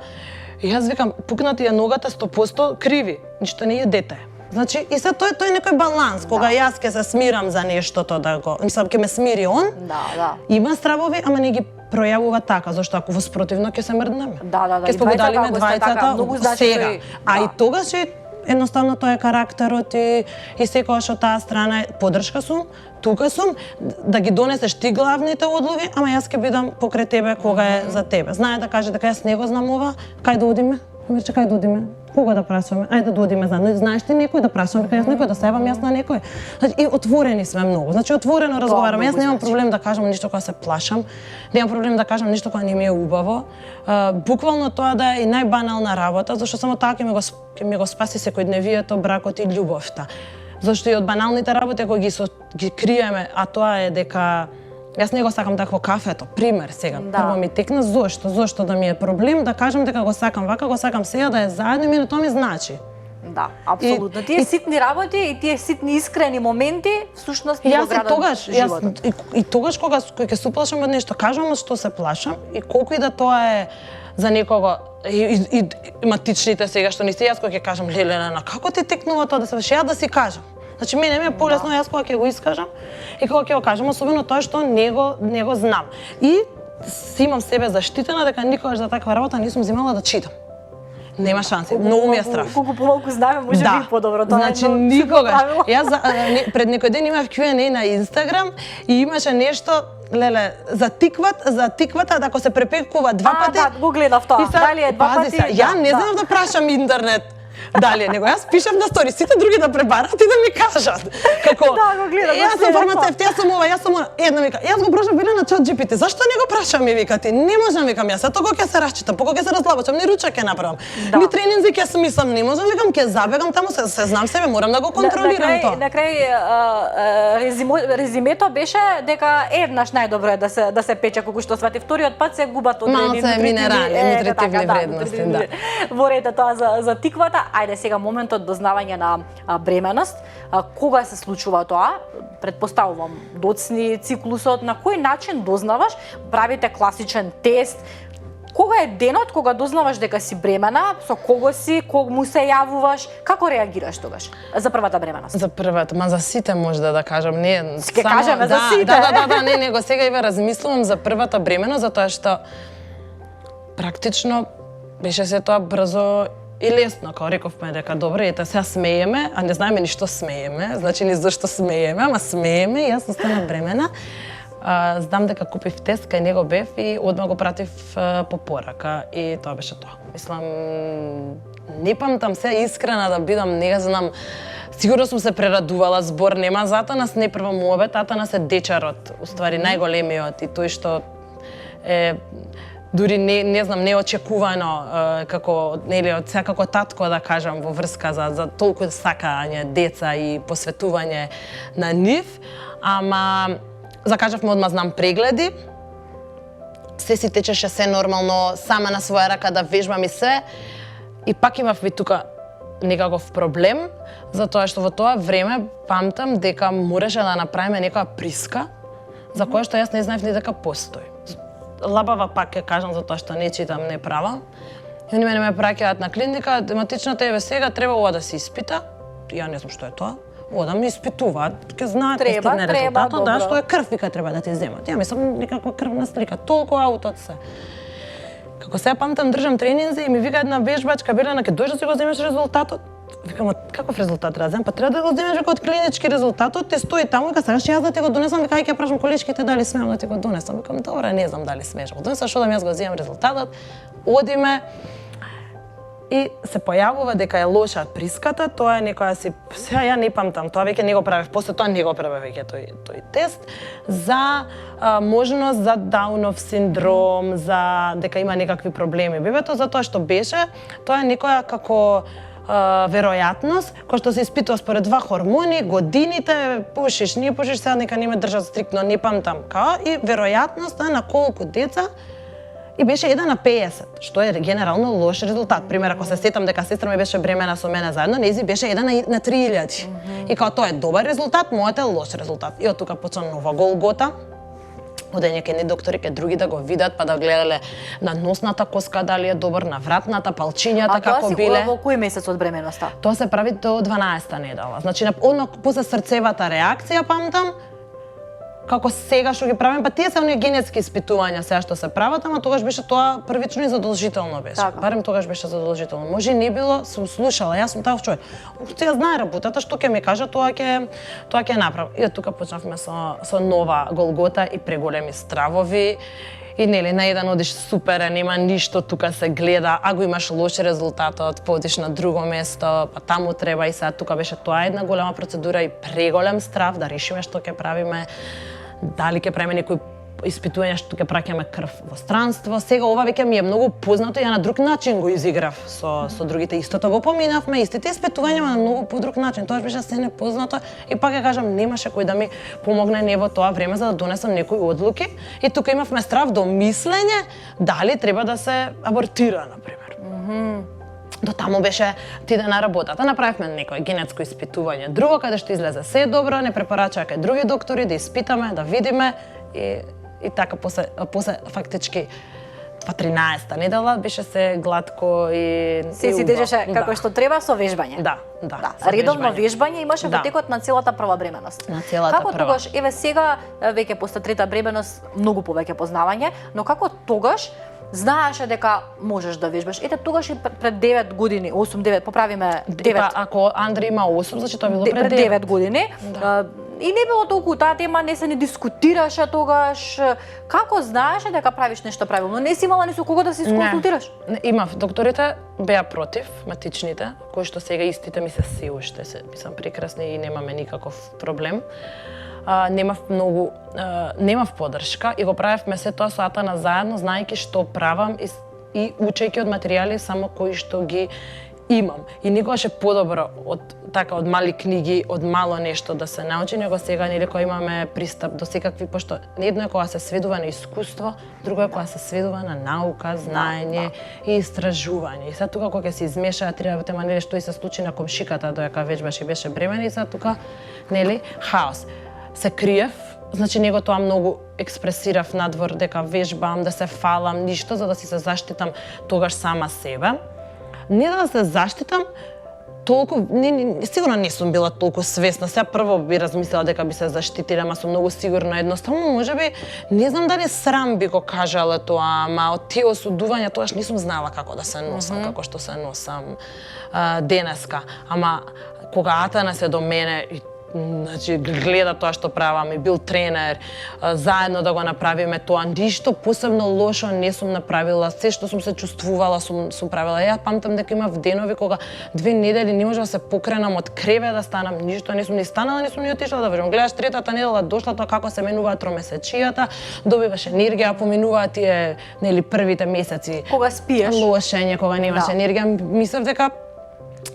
И јас викам, пукнати ја ногата 100% криви, ништо не е дете. Значи, и се тој е некој баланс, кога јас ќе се смирам за нештото да го, мислам ќе ме смири он. Да. Има стравови, ама не ги пројавува така, зашто ако воспротивно ќе се мрднеме. Да. Ќе спогодалиме двајцата сега. А и тогаш едноставно тоа е карактерот и секогаш од таа страна поддршка сум, тука сум, да ги донесеш ти главните одлови, ама јас ќе бидам покрај тебе кога е за тебе. Знае да каже дека јас не го знам ова, кај да одиме? Мирче, кај да одиме? Кога да прашаме? Ајде да одиме заедно. Знаеш ти некој да прашаме, кај јас некој да севам јас на некој. Значи, и отворени сме многу. Значи отворено разговараме. Јас немам проблем да кажам ништо кога се плашам. Немам проблем да кажам ништо кога не ми е убаво. Буквално тоа да е и најбанална работа, зашто само така ќе ми го спаси секојдневието, бракот и љубовта. Зашто и од баналните работи кои ги криеме, а тоа е дека јас не го сакам такво кафето, пример сега. Прво ми текна зошто да ми е проблем да кажам дека го сакам вака, го сакам сега да е заедно, мене тоа ми значи. Да, апсолутно. Тие ситни работи и тие ситни искрени моменти всушност ни го градат животот. И тогаш кога ќе се плашам од нешто, кажам што се плашам и колку и да тоа е за некого и матичните сега што не се јас кога ќе кажам Лелена, како ти текнува тоа да се ја да си кажам. Значи мене ми е полесно јас кога ќе го искажам и кога ќе го кажам, особено тоа што не го знам. И си имам себе заштитена дека никогаш за таква работа не сум земала да читам. Нема шанси, многу ми е страф. Колку помалку знаеме, може би подобро тоа. Значи никогаш. Јас пред некој ден имав Q&A на Инстаграм и имаше нешто леле за тиквата да ако се препекува два пати. Да, го гледав тоа. Дали е два пати? Ја не знам да прашам интернет. Дали него јас пишав на стори, сите други да пребарат и да ми кажат. Како? Да, го гледам. Јас сум фармацевт, јас сум ова, јас сум ова. Една вика, јас го прашав биле на ChatGPT. Зашто не го прашам ми вика ти? Не можам викам јас, тоа ќе се расчитам, кога ќе се разлабочам, ни ручек ќе направам. Ни тренинзи ќе смислам, не можам викам ќе забегам таму се знам себе, морам да го контролирам тоа. На крај резимето беше дека еднаш најдобро е да се пече колку што свати, вториот пат се губат одредени нутритивни вредности, да. Во ред тоа за тиквата. Ајде сега моментот дознавање на бременост. Кога се случува тоа? Предпоставувам доцни циклусот, на кој начин дознаваш? Правите класичен тест. Кога е денот кога дознаваш дека си бремена, со кого си, кому се јавуваш, како реагираш тогаш за првата бременост? За првата, за сите можда да кажам, не само кажеме за сите. Да, него сега и размислувам за првата бременост затоа што практично беше се тоа брзо и лесно, као рековме дека добре, ете сега смееме, а не знаеме ни што смееме, значи ни зашто смееме, ама смееме и јас останав бремена. Знам дека купив тест, кај него бев и одма го пратив по порака и тоа беше тоа. Мислам, не памтам се искрена да бидам, не знам, сигурно сум се прерадувала, збор нема за Атанас, не прва му обет, Атанас е дечарот, уствари најголемиот и тој што е дури не знам, неочекувано како нели од секако татко да кажам во врска за толку сакање деца и посветување на нив, ама закажавме одма знам прегледи. Се си течеше се нормално, сама на своја рака да вежбам и се. И пак имав и тука некаков проблем, затоа што во тоа време памтам дека мораше да направиме некоја приска за која што јас не знаев ни дека постои. Лабава пак ќе кажам затоа што не читам, не правам. И они мене ме праќаат на клиника, тематичната еве сега треба ова да се испита. Ја не знам што е тоа. Одам и испитуваат, ќе знаат истина резултатот, да, што е крв вика треба да ти земат. Ја мислам некаква крвна слика, толку аутот се. Како сега памтам држам тренинзи и ми вика една вежбачка Белена, ќе дојдеш да си го земеш резултатот. Викам, каков резултат треба да земам? Па треба да го земеш од клинички резултатот, ти стои таму и ка сакаш јас да ти го донесам, вика ќе прашам количките дали смеам да ти го донесам. Викам, добре, не знам дали смееш го донесам, што да јас го земам резултатот. Одиме и се појавува дека е лоша приската, тоа е некоја си, сега ја не памтам, тоа веќе не го правев, после тоа не го правев веќе тој тест за можност за Даунов синдром, за дека има некакви проблеми бебето, затоа што беше, тоа е некоја како веројатност, која што се испитува според два хормони, годините, пушиш, не пушиш, сега нека не ме држат стриктно, не памтам као, и веројатноста на колку деца. И беше 1 на 50, што е генерално лош резултат. Пример, ако се сетам дека сестра ми беше бремена со мене заедно, нези беше 1 на 3000. И као тоа е добар резултат, мојот е лош резултат. И од тука почна нова голгота. Одење ке не доктори, ке други да го видат, па да гледале на носната коска дали е добар, на вратната, палчињата како биле. А тоа си во кој месец од бременоста? Тоа се прави до 12-та недела. Значи, одма после срцевата реакција, памтам, како сега што ги правим, па тие се оние генетски испитувања сега што се прават, ама тогаш беше тоа првично и задолжително беше. Така. Барем тогаш беше задолжително. Може не било, сум слушала, јас сум таков човек. Ја знае работата, што ќе ми кажа, тоа ќе направам. И од тука почнавме со нова голгота и преголеми стравови. И нели на еден одиш супер, нема ништо, тука се гледа, а го имаш лош резултатот, одиш на друго место, па таму треба и сега тука беше тоа една голема процедура и преголем страв да решиме што ќе правиме, дали ќе правиме некои испитувања што ќе праќаме крв во странство. Сега ова веќе ми е многу познато, ја на друг начин го изиграв со другите. Истото го поминавме, истите испитувања на многу по друг начин. Тоа беше се непознато и пак ја кажам, немаше кој да ми помогне не во тоа време за да донесам некои одлуки. И тука имавме страв до мислење дали треба да се абортира, например. До таму беше ти да на работата. Направивме некој генетско испитување. Друго каде што излезе се е добро, не препорачаа кај други доктори да испитаме, да видиме и така после фактички па 13-та недела беше се гладко и Се си тежеше како што треба со вежбање. Да. Редовно вежбање имаше во текот на целата прва бременост. На целата како прва. тогаш, еве сега веќе после трета бременост многу повеќе познавање, но како тогаш знаеше дека можеш да вежбаш. Ете тогаш и пред 9 години, 8-9, поправиме 9. Ако Андри има 8, значи тоа било пред 9 години. И не било толку таа тема, не се не дискутираше тогаш. Како знаеше дека правиш нешто правилно? Не си имала ни со кого да се консултираш? Не, имав. Докторите беа против, матичните, кои што сега истите ми се уште се, мислам, прекрасни и немаме никаков проблем. Немав поддршка и го правевме се тоа со Атана заедно, знаејќи што правам и учејќи од материјали само кои што ги имам. И никогаш е подобро од мали книги, од мало нешто да се научи, него сега нели кога имаме пристап до секакви, пошто едно е кога се сведува на искуство, друго е кога се сведува на наука, знаење и истражување. И сега тука кога ќе се измешаа треба тема нели што и се случи на комшиката доека веќе беше бремена и сега тука нели хаос. Се криев, значи него тоа многу експресирав надвор дека вежбам, да се фалам, ништо за да си се заштитам тогаш сама себе. Не да се заштитам, толку сигурно не сум била толку свесна. Сега прво би размислила дека би се заштитила, ама сум многу сигурна. Едноставно можеби не знам дали срам би го кажала тоа, ама од тие осудувања тоаш не сум знала како да се носам, како што се носам денеска. Ама кога Атанас е до мене и значи гледа тоа што правам и бил тренер, заедно да го направиме тоа, ништо посебно лошо не сум направила, се што сум се чувствувала сум правила. Ја памтам дека имав денови кога 2 недели не можев да се покренам од кревет да станам, ништо не сум ни станала, не сум ни отишла да вежам. Гледаш третата недела дошла тоа како се менуваат тромесечијата, добиваш енергија, поминуваат тие нели првите месеци. Кога спиеш, Лошење, кога немаш енергија, мислев дека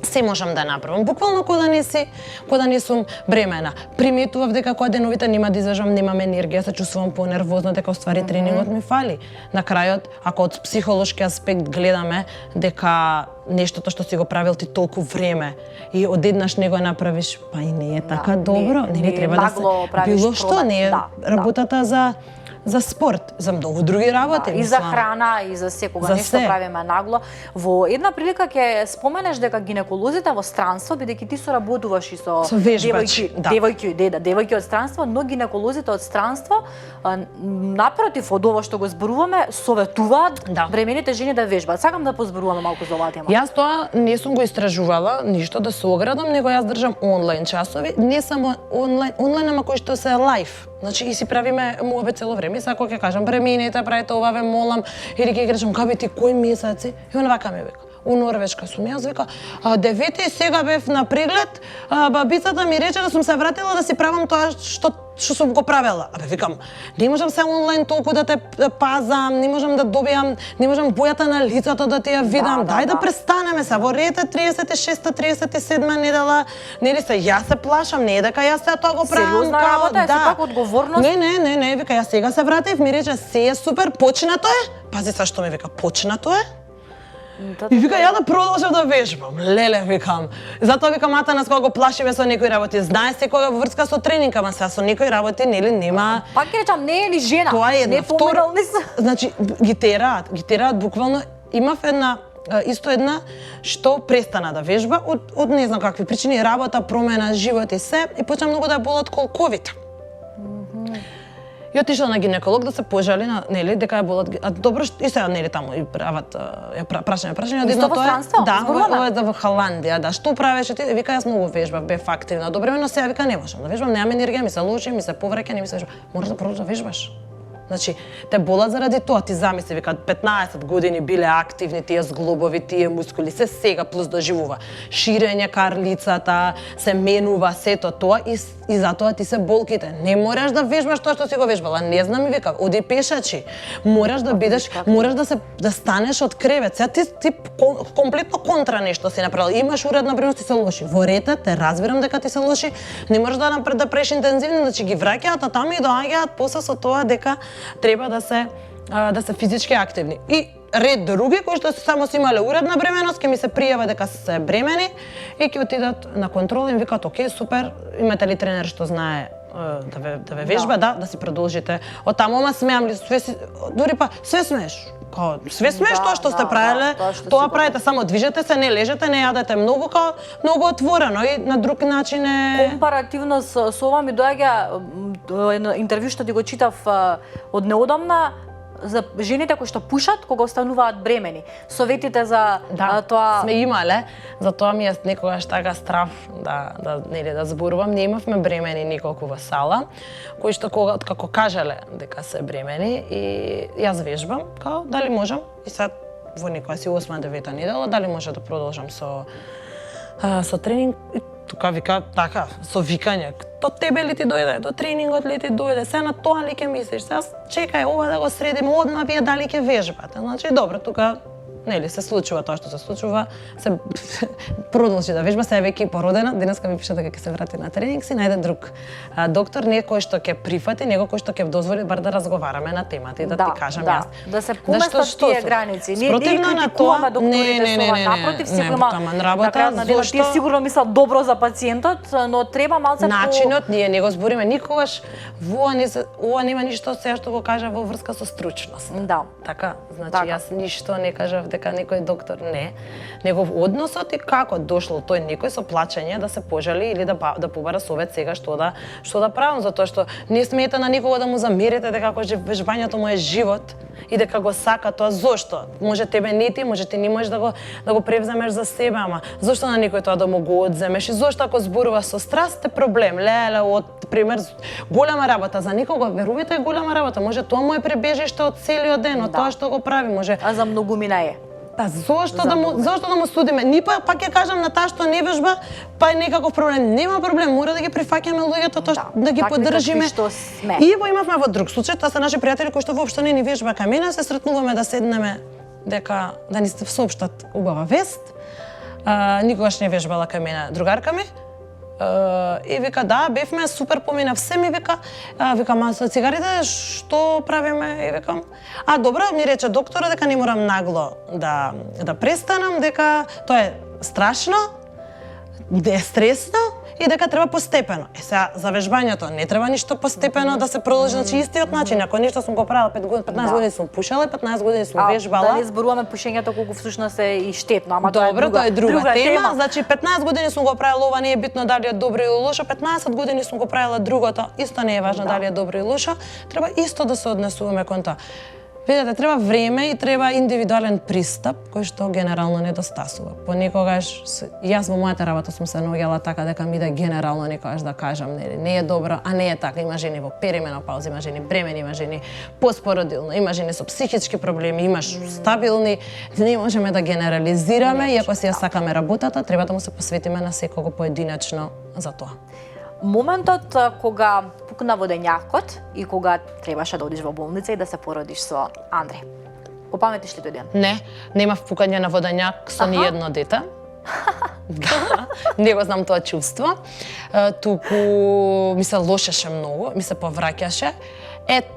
се можам да направам. Буквално кога не сум бремена. Приметував дека кога деновите нема да излежам, немам енергија, се чувствувам понервозна, дека уствари тренингот ми фали. На крајот, ако од психолошки аспект гледаме дека нештото што си го правил ти толку време и одеднаш не го направиш, па и не е така добро, не треба да се било што не е работата за спорт, за многу други работи. И за храна, и за секога нешто правиме нагло. Во една прилика ќе споменеш дека гинеколозите во странство, бидејќи ти соработуваш и со девојки од странство, но гинеколозите од странство напротив од ова што го зборуваме, советуваат бремените жени да вежбаат. Сакам да позборуваме малку за оваа тема. Јас тоа не сум го истражувала, ништо да се оградам, него јас држам онлайн часови, не само онлайн, ама кој што се лайв. Значи и си правиме муабет цело време. И сега кога ќе кажам бремените, правите ова, ве молам, или ќе кажам кај ти кој месеци, и он вака ми вика. У Норвешка сум јас, вика, 9 и сега бев на преглед, бабицата ми рече да сум се вратила да си правам тоа што сум го правела. Абе викам, не можам се онлайн толку да те пазам, не можам да добијам, не можам бојата на лицето да ти ја видам. Дај да престанеме се. Во рете 36-та, 37-та недела, нели се јас се плашам, не е дека јас се тоа го правам. Сериозна работа, е сепак одговорност. Не, вика, јас сега се вратив, ми рече се е супер, почнато е. Пази са што ми вика, почнато е. И вика, ја да продолжам да вежбам. Леле, викам. Затоа викам, Атанас, кога го плашиме со некои работи. Знае се кога во врска со тренинг, ама сега со некои работи, нели, нема... Пак ќе речам, не е ли жена? Тоа е една. Не поминал се. Значи, ги тераат буквално. Имав една што престана да вежба од не знам какви причини, работа, промена, живот и се, и почна многу да болат колковите. И отишла на гинеколог да се пожали на нели дека ја болат, добро и сега нели таму и прават прашање одедно тоа. Ова е во Холандија, што правеше ти? Вика, јас многу вежбав, бев активна. Добро, но сега вика не можам да вежбам, немам енергија, ми се лоши, ми се повраќа, не ми се вежба. Мораш да продолжиш да вежбаш. Значи, те болат заради тоа, ти замисли, вика, 15 години биле активни тие зглобови, тие мускули, се сега плюс доживува. Ширење карлицата, се менува сето тоа и затоа ти се болките. Не мораш да вежбаш тоа што си го вежбала. Не знам, ми вика, оди пешачи. Мораш да бидеш, мораш да станеш од кревет. Сега ти комплетно контра нешто си направила. Имаш уредна бремност, ти се лоши. Во рете, те разбирам дека ти се лоши. Не мораш да преш интензивни, значи ги враќаат, а таму и доаѓаат после со тоа дека треба да се физички активни. И ред други кои што само си имале уредна бременост, ќе ми се пријава дека се бремени и ќе отидат на контрола и ми викаат, окей, супер, имате ли тренер што знае да ве вежба, да си продолжите. Од таму, ама смеам ли, дури па, све смееш. Све смееш тоа што сте правеле, тоа правите, само движете се, не лежете, не јадете многу, многу отворено и на друг начин е... Компаративно со ова ми доаѓа едно интервју што ти го читав од неодамна, за жените кои што пушат кога остануваат бремени. Советите за тоа... Сме имале, затоа ми е некогаш така страв да зборувам. Не имавме бремени николку во сала, кои што како кажале дека се бремени и јас вежбам, као дали можам и сега во некоја си 8-9 недела, дали може да продолжам со тренинг. Тука вика така, со викање, до тебе ли ти дојде, до тренингот ли ти дојде, се на тоа ли ќе мислиш, сега чекај ова да го средиме, одма вие дали ќе вежбате. Значи, добро, тука нели се случува тоа што се случува, се продолжи да вежба, се веќе породена, денеска ми пише дека ќе се врати на тренинг, си најде друг доктор, некој што ќе прифати, некој кој што ќе дозволи бар да разговараме на темата и да ти кажам јас. Да се поместат тие граници. Ние критикуваме докторите со ова, напротив, секој има на крајот на денот, тие сигурно мислат добро за пациентот, но треба малце начинот, ние не го збориме никогаш, ова нема ништо сега што го кажа во врска со стручност. Да. Така, значи јас ништо не кажав дека некој доктор не. Негов односот и како дошло тој некој со плачење да се пожали или да побара совет сега што да правам, затоа што не смета на никого да му замерите дека како вежбањето му е живот и дека го сака тоа. Зошто? Може тебе не ти, може ти не можеш да го превземеш за себе, ама зошто на некој тоа да му го одземеш? И зошто ако зборува со страст е проблем? Леле, од пример голема работа за никого, верувате, е голема работа. Може тоа му е пребежиште од целиот ден, од тоа што го прави, може. А за многумина е. Па зошто да му судиме? Ни пак ќе кажам на таа што не вежба, па е некаков проблем. Нема проблем, мора да ги прифаќаме луѓето, тоа да ги поддржиме. И во имавме во друг случај, тоа се наши пријатели кои што воопшто не ни вежба кај мене, се сретнуваме да седнеме дека да ни се соопштат убава вест. Никогаш не вежбала кај мене другарка ми. И вика, да, бевме супер, поминав се, ми вика, викам, со цигарите што правиме? И викам, добро, ми рече доктора дека не морам нагло да престанам, дека тоа е страшно, да е стресно и дека треба постепено. Сега за вежбањето не треба ништо постепено да се продолжи, значи истиот начин. Ако нешто сум го правила 15 години сум пушела, 15 години сум вежбала. Да не зборуваме пушењето колку всушност е и штетно, ама добро, тоа е друга тема. Значи 15 години сум го правила ова, не е битно дали е добро или лошо, 15 години сум го правила другото, исто не е важно дали е добро или лошо, треба исто да се однесуваме кон тоа. Видете, треба време и треба индивидуален пристап кој што генерално недостасува. Понекогаш јас во мојата работа сум се наоѓала така дека ми да генерално некогаш да кажам не е добро, а не е така. Има жени во перименопауз, има жени бремени, има жени постпородилно, има жени со психички проблеми, имаш стабилни. Не можеме да генерализираме и ако си ја сакаме работата, треба да му се посветиме на секого поединечно за тоа. Моментот кога пукна водењакот и кога требаше да одиш во болница и да се породиш со Андре. Го паметиш ли тој ден? Не, немав пукање на водењак со ни едно дете. Да, не го знам тоа чувство. Туку ми се лошеше многу, ми се повраќаше.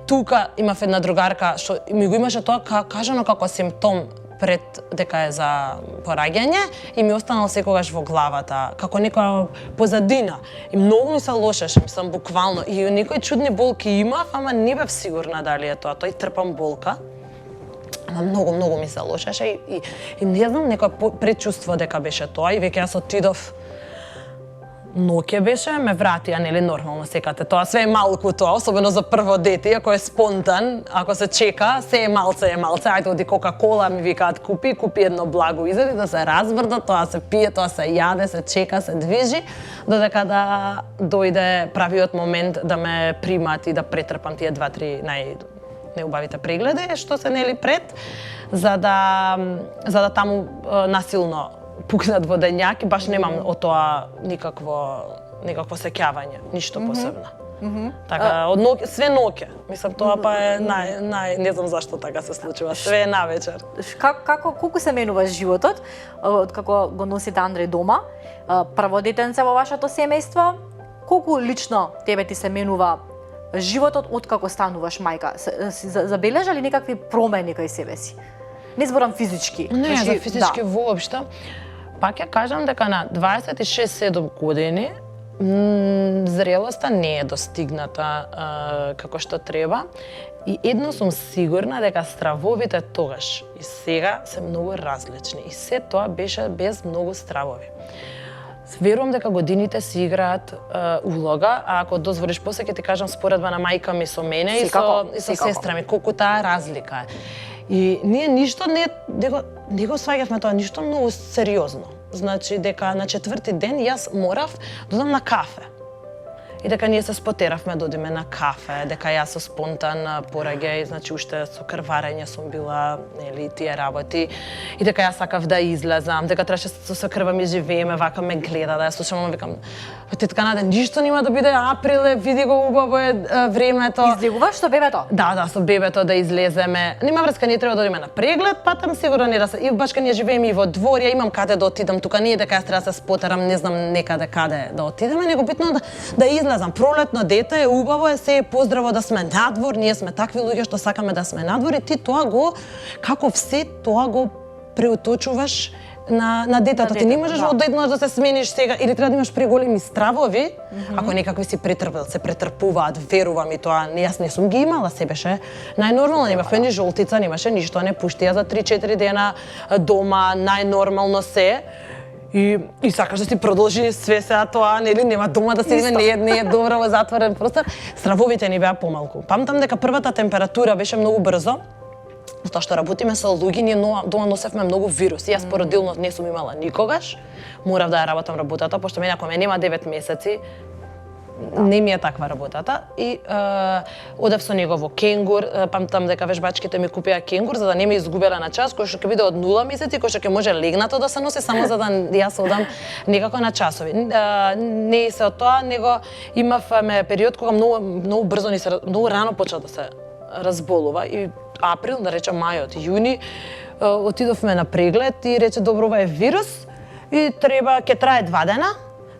Тука имав една другарка што ми го имаше тоа кажано како симптом пред дека е за пораѓање и ми останал секогаш во главата, како некоја позадина. И многу ми се лошеше, мислам буквално. И некои чудни болки имав, ама не бев сигурна дали е тоа. Тој трпам болка. Ама многу ми се лошеше и не знам, некој предчувство дека беше тоа и веќе јас отидов ноќе беше, ме вратија, нели нормално секате тоа, све е малку тоа, особено за прво дете, ако е спонтан, ако се чека, се е малце, ајде оди Кока-кола, ми викаат купи едно благо изеди, да се разврда, тоа се пие, тоа се јаде, се чека, се движи, додека да дојде правиот момент да ме примат и да претрпам тие 2-3 неубавите прегледи, што се нели пред, за да таму насилно пукнат водењак и баш немам од тоа никакво сеќавање, ништо посебно. Така, од ноќе, све ноќе. Мислам, тоа па е не знам зашто така се случува, све е навечер. Колку се менува животот, од како го носите Андре дома, прво детенце во вашето семејство, колку лично тебе ти се менува животот откако стануваш мајка? Забележа ли некакви промени кај себе си? Не зборам физички. Не, за физички воопшто. Пак ја кажам дека на 26-7 години зрелоста не е достигната како што треба. И едно сум сигурна дека стравовите тогаш и сега се многу различни. И се тоа беше без многу стравови. Верувам дека годините си играат улога, а ако дозволиш после ќе ти кажам споредба на мајка ми со мене и со сестра ми, колку таа разлика е. И ние ништо не го сваѓавме тоа, ништо многу сериозно. Значи дека на 4ти ден јас морав да одам на кафе. И дека ние се спотеравме да одиме на кафе, дека јас со спонтан пораѓај, значи уште со крварење сум била, нели, тие работи, и дека јас сакав да излезам, дека требаше со крва ми живееме, вака ме гледа, да ја слушам, викам, тетка Наде, ништо нема да биде априле, види го убаво е времето. Излегуваш со бебето? Да, со бебето да излеземе. Нема врска, ние треба да одиме на преглед, па там сигурно не да се, и баш кога ние живееме и во дворија, имам каде да отидам, тука не е дека јас треба да се спотерам, не знам некаде каде да отидеме, него битно да излезам. Пролетно дете е убаво, се е поздраво да сме надвор, ние сме такви луѓе што сакаме да сме надвор и ти тоа го, како все тоа го преуточуваш на детето. Ти не можеш да. одеднаш да се смениш сега или треба да имаш преголеми стравови, ако некакви си претрпел, се претрпуваат, верувам и тоа, јас не сум ги имала, се беше најнормално, немавме ни жолтица, немаше ништо, не пуштија за 3-4 дена дома, најнормално се. И сакаш да си продолжи све сега тоа, нели, нема дома да седиме, не е добро во затворен простор. Стравовите ни беа помалку. Памтам дека првата температура беше многу брзо, затоа што работиме со луѓе, ние дома носевме многу вируси. Јас породилно не сум имала никогаш. Морав да ја работам работата, пошто мене ако ме нема 9 месеци, не ми е таква работата. И одев со него во кенгур, памтам дека вежбачките ми купија кенгур за да не ме изгубела на час, кој што ќе биде од 0 месеци, кој што ќе може легнато да се носи само за да јас одам некако на часови. Не и се од тоа, него имавме период кога многу брзо многу рано почна да се разболува и април, да речем мајот, јуни, отидовме на преглед и рече добро ова е вирус и ќе трае 2 дена.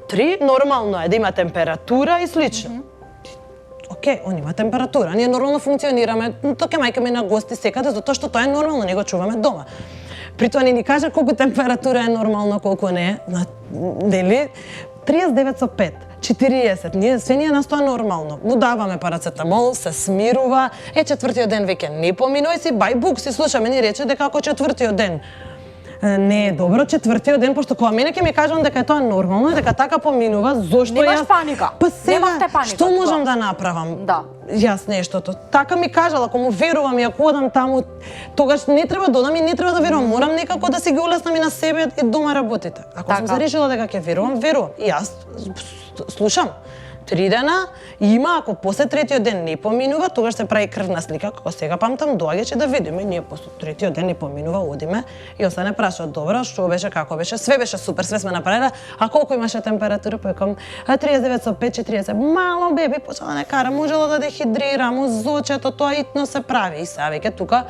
3, нормално е да има температура и слично. Океј, он има температура, ние нормално функционираме, токе мајка ми на гости секаде, затоа што тоа е нормално, ние го чуваме дома. При тоа не ни кажа колку температура е нормално, колку не е. Нели? 39,5, 40, ние се ни е настоа нормално. Му даваме парацетамол, се смирува, четвртиот ден веќе не поминува и си бај бук, си слушаме, ни рече дека ако четвртиот ден не е добро, четвртиот ден, пошто кога мене ќе ми кажам дека е тоа нормално и дека така поминува, зошто Немаш јас... паника. Па сега, Немавте паника. што можам да направам? Да. Јас нештото. Така ми кажала, ако му верувам и ако одам таму, тогаш не треба да одам и не треба да верувам. Морам некако да си ги улеснам и на себе и дома работите. Ако сум зарешила дека ќе верувам, верувам. И јас слушам. 3 дена има, ако после третиот ден не поминува, тогаш се прави крвна слика, како сега памтам, доаѓаше да видиме, ние после третиот ден не поминува, одиме и остане прашаат, добро, што беше, како беше, све беше супер, све сме направиле, а колку имаше температура, поекам 39,5-40, мало беби, почела да не кара, можела да дехидрира, му зочето, тоа итно се прави и сега веќе тука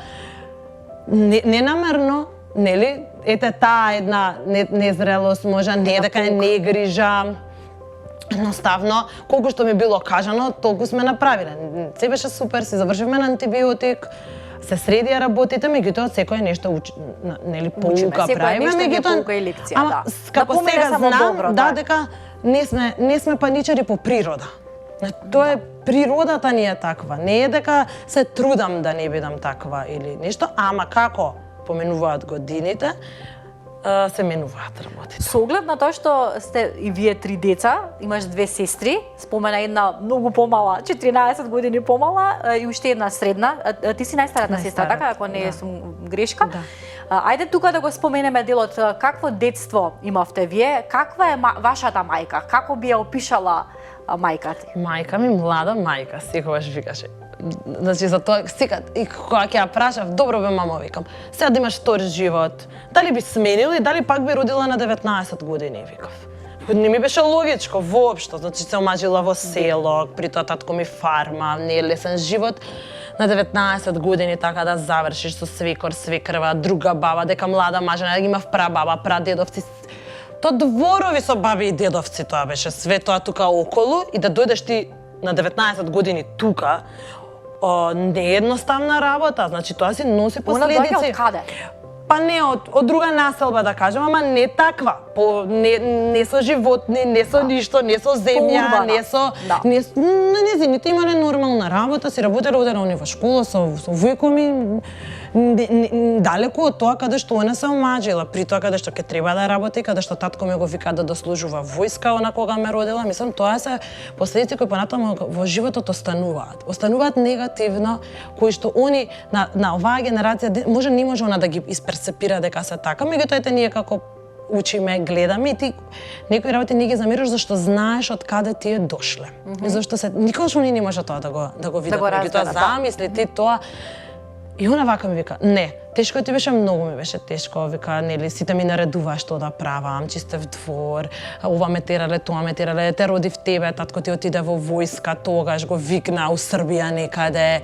ненамерно, нели, ете таа една незрелост, може не дека е негрижа. Едноставно, колку што ми било кажано, толку сме направиле. Се беше супер, си завршивме на антибиотик, се средија работите, меѓутоа секој нешто нели поука правиме, меѓутоа полука и лекција, ама да. како Да сега само знам, добро, да, дека не сме паничари по природа. Тоа е природата ни е таква. Не е дека се трудам да не бидам таква или нешто, ама како поменуваат годините, се менуваат работите. Со оглед на тоа што сте и вие 3 деца, имаш 2 сестри, спомена една многу помала, 14 години помала и уште една средна. Ти си најстарата сестра, така, ако не сум грешка. Да. Ајде тука да го споменеме делот какво детство имавте вие, каква е вашата мајка, како би ја опишала мајка ти? Мајка ми, млада мајка, секогаш викаше. Значи за тоа сега и кога ќе ја прашав, добро бе мамо, викам. Сега да имаш втори живот, дали би сменила и дали пак би родила на 19 години, викав. Не ми беше логичко воопшто, значи се омажила во село, при тоа татко ми фарма, не е лесен живот. На 19 години така да завршиш со свекор, свекрва, друга баба, дека млада мажена, имав прабаба, прадедовци. Тоа дворови со баби и дедовци, тоа беше све тоа тука околу и да дојдеш ти на 19 години тука, не е едноставна работа, значи тоа си носи последици. Она доаѓа од каде? Па не од друга населба да кажем, ама не таква. Не со животни, не со ништо, не со земја, не со незините имале нормална работа, си работеле одделе во школа со војкоми, далеку од тоа каде што она се омаџила, при тоа каде што ќе треба да работи, каде што татко ми го вика да дослужува војска, она кога ме родила, мислам тоа се последици кои понатаму во животот остануваат. Остануваат негативно, кои што они на оваа генерација може не може она да ги перцепира дека се така, меѓутоа ете ние како учиме, гледаме и ти некои работи не ги замериш зашто знаеш од каде ти е дошле. И зашто се никогаш они не може тоа да го видат, меѓутоа замисли ти тоа. И она вака ми вика, не, тешко ти беше, многу ми беше тешко, вика, нели, сите ми наредуваа што да правам, чистев двор, ова ме терале, тоа ме терале, те родив тебе, татко ти отиде во војска, тогаш го викна у Србија некаде.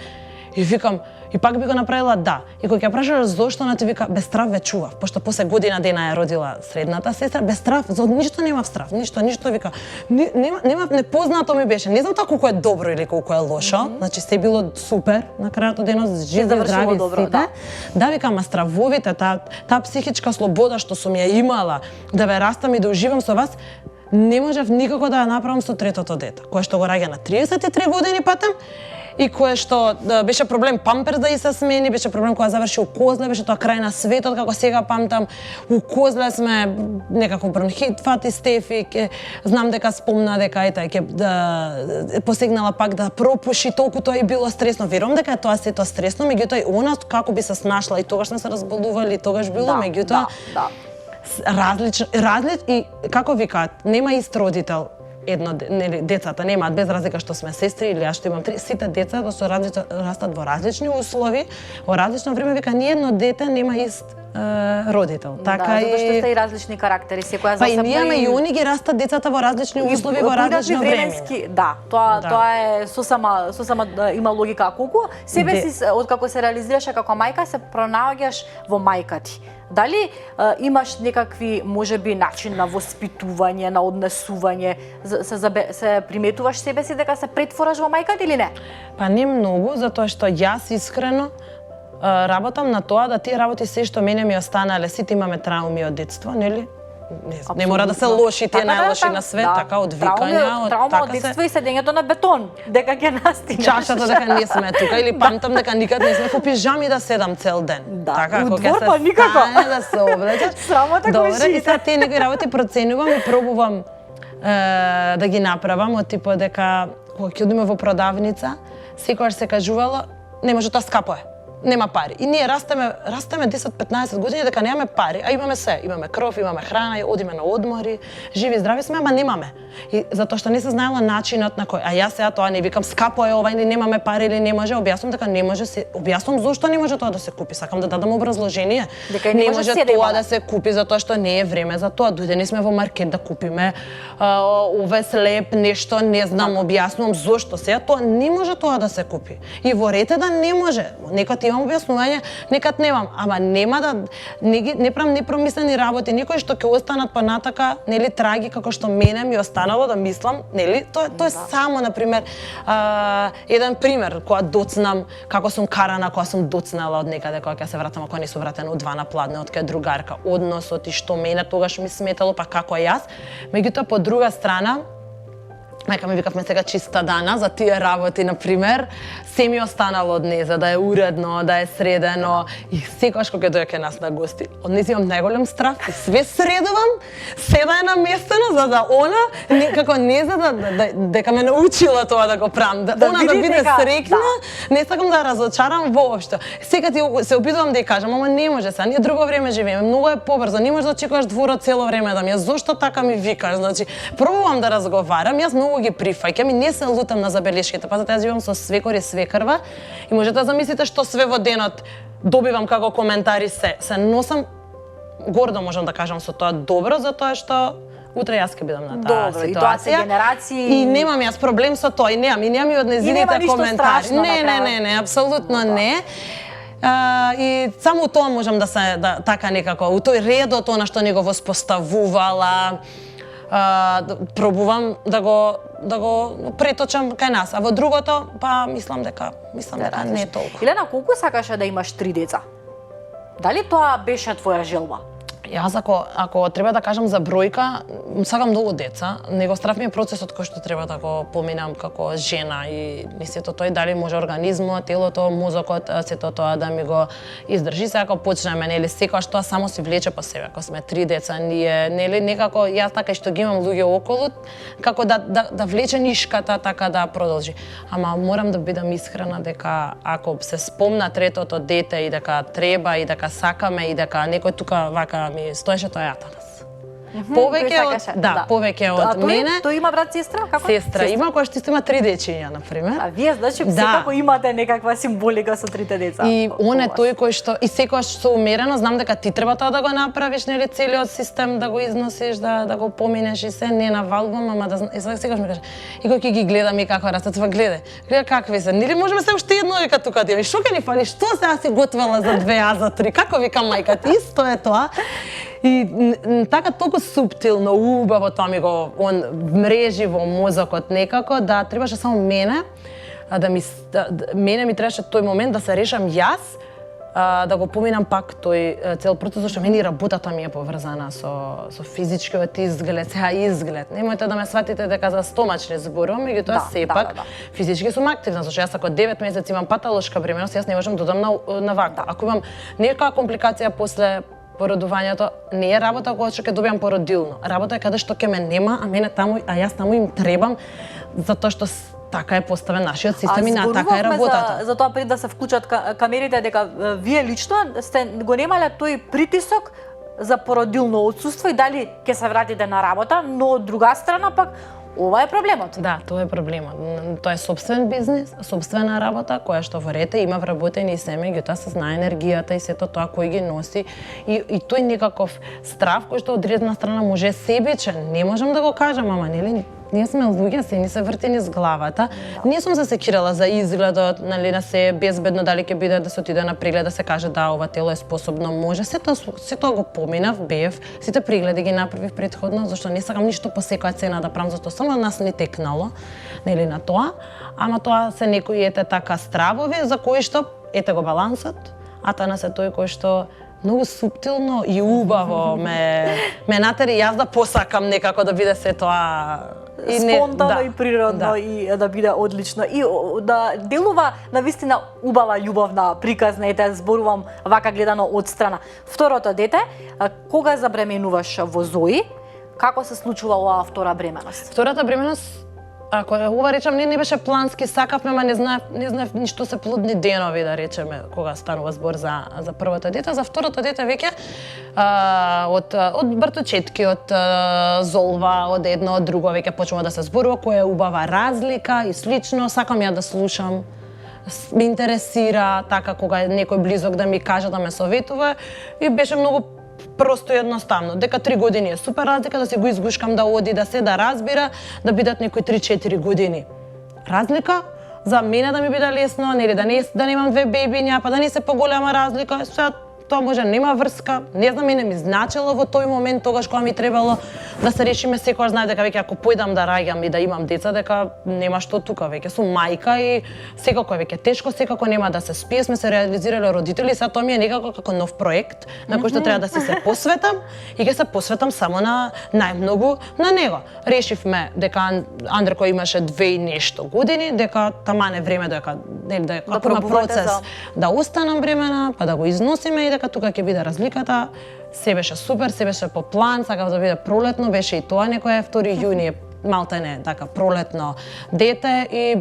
И викам, И пак би го направила да. И кога ќе прашаш зошто, на ти вика без страв ве чував, пошто после година дена ја родила средната сестра, без страв, за ништо немав страв, ништо вика. Нема непознато ми беше. Не знам тоа колку е добро или колку е лошо. Значи се било супер на крајот од денот, живи здрави добро, сите. Да, вика, ама стравовите, таа психичка слобода што сум ја имала да ве растам и да уживам со вас, не можев никако да ја направам со третото дете, кое што го раѓа на 33 години патем, и кое што беше проблем памперс да и се смени, беше проблем кога заврши у Козле, беше тоа крај на светот, како сега памтам, у Козле сме некако бронхит фати Стефи, знам дека спомна дека посегнала пак да пропуши, толку тоа и било стресно. Верувам дека тоа сето стресно, меѓутоа и она како би се снашла, и тогаш сме се разболували, тогаш било, меѓутоа и како викаат, нема ист родител. Нели, децата немаат, без разлика што сме сестри или јас што имам три, сите деца да растат во различни услови, во различно време, вика, ниедно дете нема ист родител. Така затоа што сте и различни карактери, секоја засебно. Па и ние и они ги растат децата во различни услови, во различно време. Да, тоа е сосема има логика. Колку себе си откако се реализираш како мајка се пронаоѓаш во мајка ти. Дали имаш некакви, можеби, начин на воспитување, на однесување, се приметуваш себе си дека се претвораш во мајката или не? Па не многу, затоа што јас искрено работам на тоа да тие работи се што мене ми останале, сите имаме трауми од детство, нели? Не мора да се лоши, тие најлоши на свет, така, од викања, траума од детство и седењето на бетон, дека ќе настинеш. Чашата дека не сме тука, или памтам дека никад не сме во пижами да седам цел ден. Така, у двор па никако. Да се облечеш. Срамота кој добре, и сега тие некои работи проценувам и пробувам да ги направам, од типот дека кога ќе одиме во продавница, секогаш се кажувало, не може, тоа скапо е. Нема пари. И ние растеме 10-15 години дека немаме пари, а имаме се. Имаме кров, имаме храна, и одиме на одмори, живи здрави сме, ама немаме. И затоа што не се знаела начинот на кој. А јас сега тоа не викам скапо е ова или немаме пари или не може, објаснувам дека не може се, објаснувам зошто не може тоа да се купи. Сакам да дадам образложение. Дека не може тоа да се купи затоа што не е време за тоа. Дојдени сме во маркет да купиме овес леп нешто, не знам, објаснувам зошто сега тоа не може тоа да се купи. И во ред да не може. Некад имам објаснување, некад немам, ама нема да не правам непромислени работи, некои што ќе останат понатака, нели, траги како што мене ми останало да мислам, нели? Тоа е само, на пример, еден пример, кога доцнам како сум карана, кога сум доцнала од некаде, кога ќе се вратам, ако не сум вратена од 2 на пладне, од кај другарка, односот и што мене тогаш ми сметало, па како јас. Меѓутоа, по друга страна, мајка ми викавме сега чиста дана за тие работи, на пример, се ми останало од неја, да е уредно, да е средено, и секогаш кога дојде кај нас на гости, од неја имам најголем страх и све средувам, седа е наместено за да она некако не за дека ме научила тоа да го правам, она да биде среќна, не сакам да разочарам воопшто. Сега ти се обидувам да ја кажам, ама не може се, ние друго време живееме, многу е побрзо, не можеш да очекуваш дворот цело време да ми, зошто така ми викаш, значи пробувам да разговарам, јас многу ги прифаќам и не се лутам на забелешките, па затоа живеам со свекор и свекрва и можете да замислите што све во денот добивам како коментари, се носам гордо, можам да кажам, со тоа добро, затоа што утре јас ќе бидам на таа ситуација. И тоа се генерации. И немам јас проблем со тоа, и немам и од незините коментари. Не, апсолутно не. И само тоа можам да се така некако, у тој редот она што не го воспоставувала, пробувам да го преточам кај нас, а во другото па мислам дека не е толку. Илена, колку сакаше да имаш 3 деца? Дали тоа беше твоја желба? Јас ако треба да кажам за бројка, сакам многу деца. Него страв ми е процесот кој што треба да го поминам како жена и сето тоа, дали може организмот, телото, мозокот, сето тоа да ми го издржи. Сега ако почнеме, нели, секогаш тоа само си влече по себе. Ако сме 3 деца, ние, нели, некако јас така што ги имам луѓе околу, како да влече нишката така да продолжи. Ама морам да бидам искрена дека ако се спомна третото дете и дека треба и дека сакаме и дека некој тука вака ми стоеше тоа јата нас. Повеќе од повеќе од мене. Тој има брат, сестра, како? Сестра има, која што исто има 3 дечиња, на пример. А вие значи секако имате некаква символика со 3 деца. И он е тој кој што и секогаш со умерено знам дека ти треба тоа да го направиш, нели, целиот систем да го износиш, да го поминеш и се не навалувам, ама да и секогаш ми каже. И кога ќе ги гледам и како растат, гледа какви се. Нели можеме се уште едно вика тука ти. Што ќе ни фали? Што сега си готвела за 2, а за 3? Како вика мајка ти? Исто е тоа. И така толку суптилно, убаво тоа ми го он мрежи во мозокот некако да требаше само мене мене ми требаше тој момент да се решам јас да го поминам пак тој цел процес, зашто мене работата ми е поврзана со физичкиот изглед, сега изглед. Немојте да ме сватите дека за стомачни зборувам, меѓутоа сепак физички сум активна, зашто јас ако 9 месеци имам патолошка бременост, јас не можам да одам на вака. Ако имам некоја компликација после породувањето, не е работа кога ќе добиам породилно. Работа е каде што ќе ме нема, а јас таму им требам, затоа што така е поставен нашиот систем и така е работата. За тоа пред да се вклучат камерите, дека вие лично сте го немале тој притисок за породилно отсуство и дали ќе се вратите на работа, но од друга страна пак ова е проблемот. Да, тоа е проблемот. Тоа е собствен бизнис, собствена работа, која што во рете има вработени семе, меѓутоа се знае енергијата и сето тоа кој ги носи и тој некаков страв кој што од една страна може себичен, не можам да го кажам, ама нели ние сме луѓе, се ни се врти низ главата. Не сум се секирала за изгледот, нели на се безбедно дали ќе биде да се отиде на преглед да се каже да ова тело е способно, може. Се тоа го поминав, бев, сите прегледи ги направив претходно, зашто не сакам ништо по секоја цена да правам, зашто само нас не текнало, нели на тоа, ама тоа се некои ете така стравови за кои што ете го балансот, а Танас е тој кој што многу суптилно и убаво ме натери јас да посакам некако да биде се тоа спонтано и природно и да биде одлично и да делува навистина убава љубовна приказна, ете зборувам вака гледано од страна. Второто дете, кога забременуваш во Зои, како се случува оваа втора бременост? Втората бременост, ако ова речам, не беше плански, сакавме, ама не знаев ништо се плодни денови, да речеме, кога станува збор за првото дете. За второто дете веќе од братучетки, од золва, од едно, од друго, веќе почнува да се зборува која е убава разлика и слично, сакам ја да слушам. Ме интересира така кога некој близок да ми каже, да ме советува и беше многу просто и едноставно, дека 3 години е супер разлика, да се го изгушкам да оди, да се да разбира, да бидат некои 3-4 години. Разлика за мене да ми биде лесно, нели да немам 2 бебиња, па да не се поголема разлика, тоа може нема врска, не знам, мене ми значело во тој момент тогаш кога ми требало да се решиме, секогаш знаев дека веќе ако појдам да раѓам и да имам деца, дека нема што тука, веќе сум мајка и секако е веќе тешко, секако нема да се спие, сме се реализирале родители, сега тоа ми е некако како нов проект на кој што треба да се посветам и ќе се посветам само на најмногу на него. Решивме дека Андре кој имаше 2 и нешто години, дека таман е време дека ако има процес да останам бремена, па да го износиме и дека тука ќе биде разликата. Се беше супер, се беше по план, сакав да биде пролетно, беше и тоа некоја 2 јуни малтене така пролетно дете и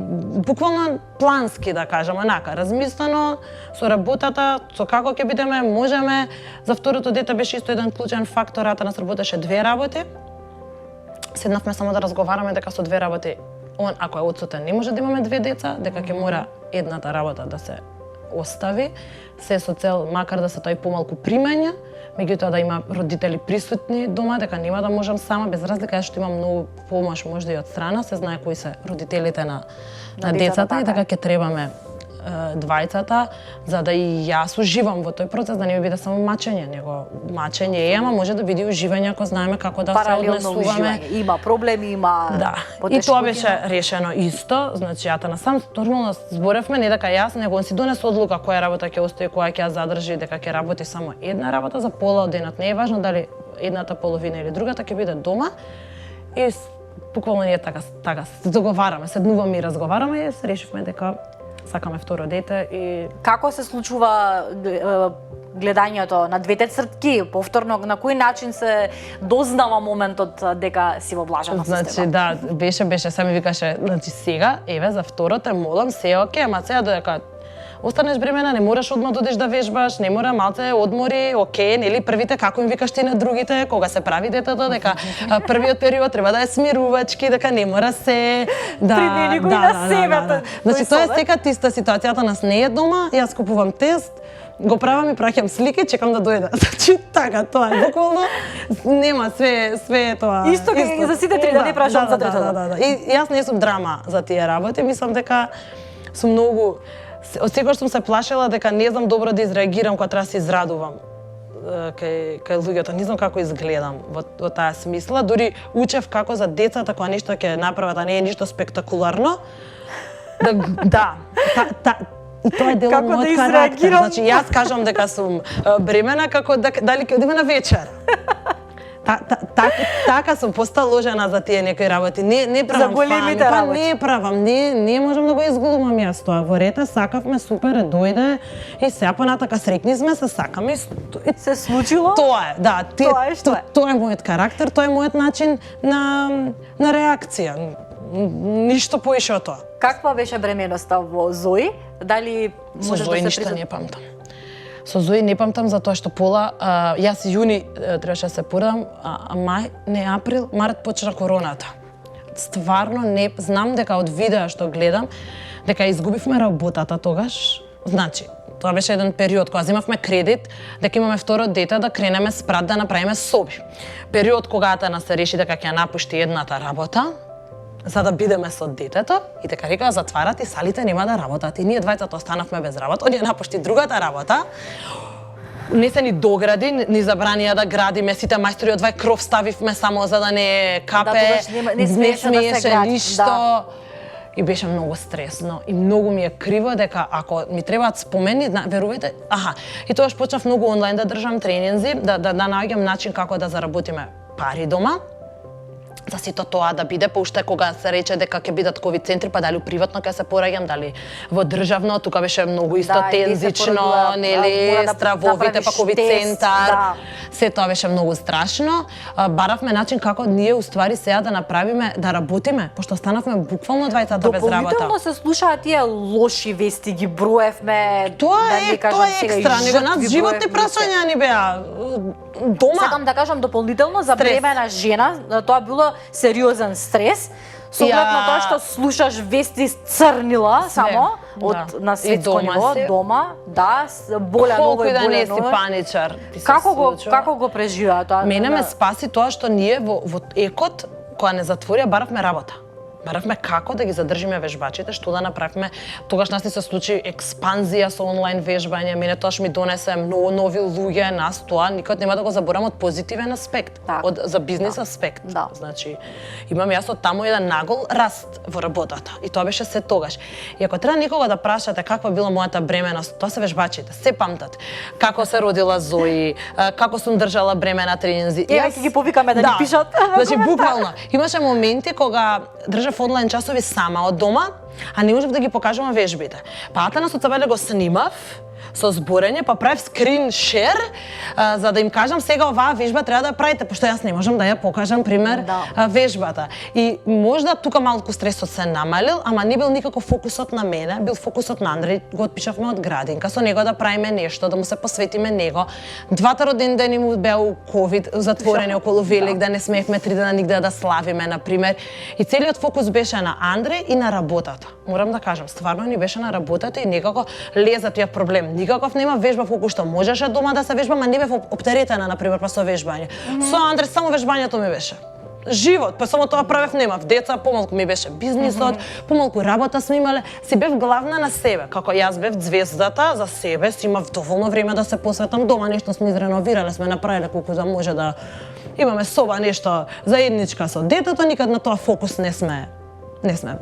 буквално плански да кажам, онака размислено со работата, со како ќе бидеме, можеме. За второто дете беше исто еден клучен фактор, нас работеше 2 работи. Седнавме само да разговараме дека со 2 работи он ако е отсутен не може да имаме 2 деца, дека ќе мора едната работа да се остави, се со цел макар да се тој помалку примања, меѓутоа да има родители присутни дома, дека нема да можам сама, без разлика што имам многу помош можда и од страна, се знае кои се родителите на децата и дека ќе требаме двајцата, за да и јас уживам во тој процес, да не ми биде само мачење, него мачење е, ама може да биде уживање ако знаеме како да се однесуваме. Има проблеми, има И тоа беше решено исто, значи јата насам нормално зборевме, не дека јас, него он си донесе одлука која работа ќе остави, која ќе ја задржи, дека ќе работи само една работа за пола од денот. Не е важно дали едната половина или другата ќе биде дома. И буквално ние така се договараме, седнуваме и разговараме и се решивме дека сакаме второ дете и како се случува гледањето на двете цртки, повторно на кој начин се дознава моментот дека си во блажена состојба? Значи беше, се ми викаше, значи сега, еве за второто молам, се е окей, ама сега дека останеш бремена, не мораш одма да одиш да вежбаш, не мора малце одмори, окей, нели првите како им викаш ти на другите кога се прави детето дека првиот период треба да е смирувачки, дека не мора се Примени го и на себе. Значи тоа е секад иста ситуацијата, нас не е дома, јас купувам тест, го правам и праќам слики, чекам да дојде. Значи така, тоа е буквално нема све е тоа. Исто како за сите три да не прашам за третото. Да. И јас не сум драма за тие работи, мислам дека сум многу од секогаш сум се плашела дека не знам добро да изреагирам кога треба да се израдувам кај луѓето, не знам како изгледам во таа смисла, дури учев како за децата кога нешто ќе направат, а не е ништо спектакуларно. И тоа е дел од мојот карактер. Значи јас кажам дека сум бремена како дали ќе одиме на вечер. Така сум посталожена за тие некои работи. Не правам големите фан, работи. не правам, не можам да го изглумам јас тоа. Во рета сакавме, супер, дојде и сега понатака среќни сме, се сакаме. Се случило? Тоа е, да. Тоа е што е. Тоа е мојот карактер, тоа е мојот начин на реакција. Ништо поише од тоа. Каква беше бременоста во Зои? Дали можеш Со Зои да се ништо не памтам. Со Зои не памтам затоа што пола, јас јуни требаше да се породам, а мај, не април, март почна короната. Стварно не знам дека од видеа што гледам, дека изгубивме работата тогаш. Значи, тоа беше еден период кога земавме кредит, дека имаме второ дете да кренеме спрат да направиме соби. Период кога Атана се реши дека ќе напушти едната работа, за да бидеме со детето и дека рекаа затварат и салите нема да работат. И ние двајцата останавме без работа, оние напушти другата работа. Не се ни догради, ни забранија да градиме, сите мајстори од кров ставивме само за да не капе, не смееше да се гради. ништо. И беше многу стресно и многу ми е криво дека ако ми требаат спомени, верувајте, и тогаш почнав многу онлайн да држам тренинзи, да наоѓам начин како да заработиме пари дома. За сето тоа да биде, па уште кога се рече дека ќе бидат ковид центри, па дали приватно ќе се пораѓам, дали во државно, тука беше многу исто тензично, нели, стравовите, па ковид центар. Се тоа беше многу страшно. Баравме начин како ние уствари сега да направиме, да работиме, пошто останавме буквално двајцата без работа. Дополнително се слушаат тие лоши вести, ги броевме. Тоа е екстра, него нас животни прашања ни беа дома. Сакам да кажам дополнително за бремена жена, тоа било сериозен стрес. Со оглед на тоа што слушаш вести црнила само од на светско ниво, дома, болен овој, да не болен си паничар. Како го преживеа тоа? Мене ме спаси тоа што ние во екот, кога не затворија, баравме работа. Баравме како да ги задржиме вежбачите, што да направиме. Тогаш нас ни се случи експанзија со онлайн вежбање, мене тоаш ми донесе многу нови луѓе, нас тоа никад нема да го заборам од позитивен аспект, за бизнис аспект. Значи, имам јас од таму еден нагол раст во работата и тоа беше се тогаш. И ако треба никога да прашате каква била мојата бременост, тоа се вежбачите, се памтат. Како се родила Зои, како сум држала бремена тренинзи. Јас ќе ги повикаме да ни пишат. Значи буквално, имаше моменти кога држав онлайн часови сама од дома, а не можев да ги покажувам вежбите. Па Атана со Цабеле го снимав со зборење, па правев скрин шер, за да им кажам сега оваа вежба треба да правите, пошто јас не можам да ја покажам пример вежбата. И можда тука малку стресот се намалил, ама не бил никако фокусот на мене, бил фокусот на Андреј, го отпишавме од градинка, со него да правиме нешто, да му се посветиме него. Двата родендени му беа у ковид, затворени околу Велик, да не смеевме 3 дена нигде да славиме, например. И целиот фокус беше на Андреј и на работата. Морам да кажам, стварно ни беше на работата и некако леза тој проблем. Никаков нема вежба колку што можеше дома да се вежбам, а не бев оптеретена, например, па со вежбање. Со Андреј само вежбањето ми беше. Живот, па само тоа правев, немав деца, помалку ми беше бизнисот, помалку работа сме имале, си бев главна на себе. Како јас бев звездата за себе, си имав доволно време да се посветам дома, нешто сме изреновирале, сме направиле колку да може да имаме соба, нешто заедничка со детето, никад на тоа фокус не сме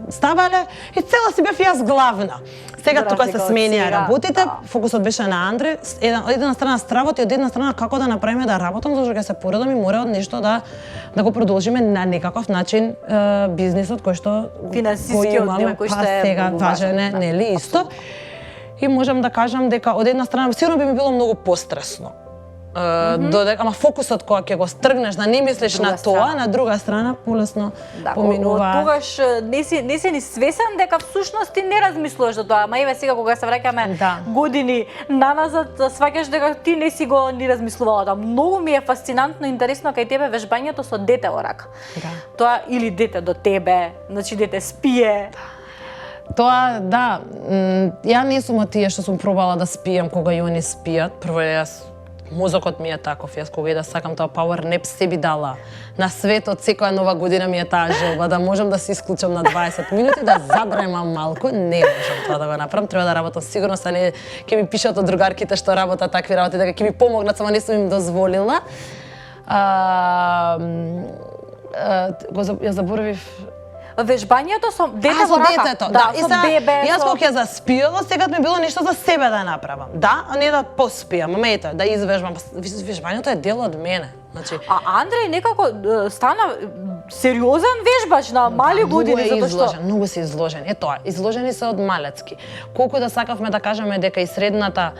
ставале и цела си бев јас главна. Сега тука се сменија работите, фокусот беше на Андре, од една страна стравот и од една страна како да направиме да работам, зашто ќе се поредам и мора од нешто да го продолжиме на некаков начин бизнисот кој што финансискиот дел кој што е сега важен е, нели исто. И можам да кажам дека од една страна сигурно би ми било многу постресно. додека, ама фокусот кога ќе го стргнеш да не мислиш на тоа, на друга страна полесно поминува. Тогаш не си ни свесен дека всушност ти не размислуваш за тоа, ама еве сега кога се враќаме години наназад, сваќаш дека ти не си го ни размислувала. Да, многу ми е фасцинантно интересно кај тебе вежбањето со дете во рака. Тоа или дете до тебе, значи дете спие. Тоа, да, ја не сум од тие што сум пробала да спијам кога и они спијат. Прво јас, мозокот ми е таков, јас кога и да сакам тоа power nap се би дала. На светот секоја нова година ми е таа желба да можам да се исклучам на 20 минути, да задремам малку, не можам тоа да го направам, треба да работам сигурно, са не ќе ми пишат од другарките што работат такви работи, дека ќе ми помогнат, само не сум им дозволила. Ја заборавив вежбањето со дете во рака. Детето, да, и со бебе. Јас кога ќе заспиела, сега ми било нешто за себе да направам. Да, а не да поспијам, ама ето, да извежбам. Вежбањето е дел од мене. Значи, а Андреј некако стана сериозен вежбач на мали години, затоа што многу се изложен. Е тоа, изложени се од малецки. Колку да сакавме да кажеме дека и средната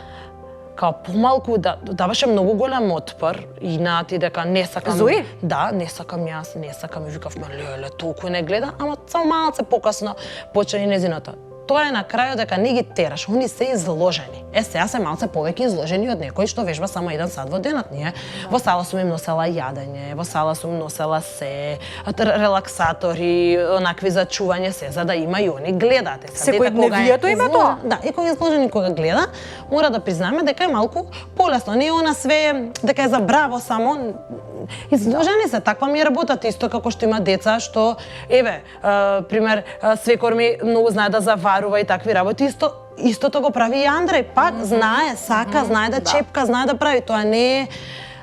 као помалку даваше многу голем отпор и нати дека не сакам. Зои? Да, не сакам јас, не сакам и викавме леле, толку не гледа, ама само малце покасно почна и незиното. Тоа е на крајот дека не ги тераш, они се изложени. Сега се малце повеќе изложени од некој што вежба само 1 сат во денот. Ние во сала сум им носела јадење, во сала сум носела се, релаксатори, онакви за чување се, за да има и они гледаат. Секој дневието има тоа. Да, и кога е изложени кога гледа, мора да признаме дека е малку полесно. Не она све дека е за браво само. Изложени се, таква ми е работата, исто како што има деца што, еве, пример, свекор ми многу знае да заварува и такви работи, истото го прави и Андреј, пак знае, сака, знае да чепка, знае да прави, тоа не е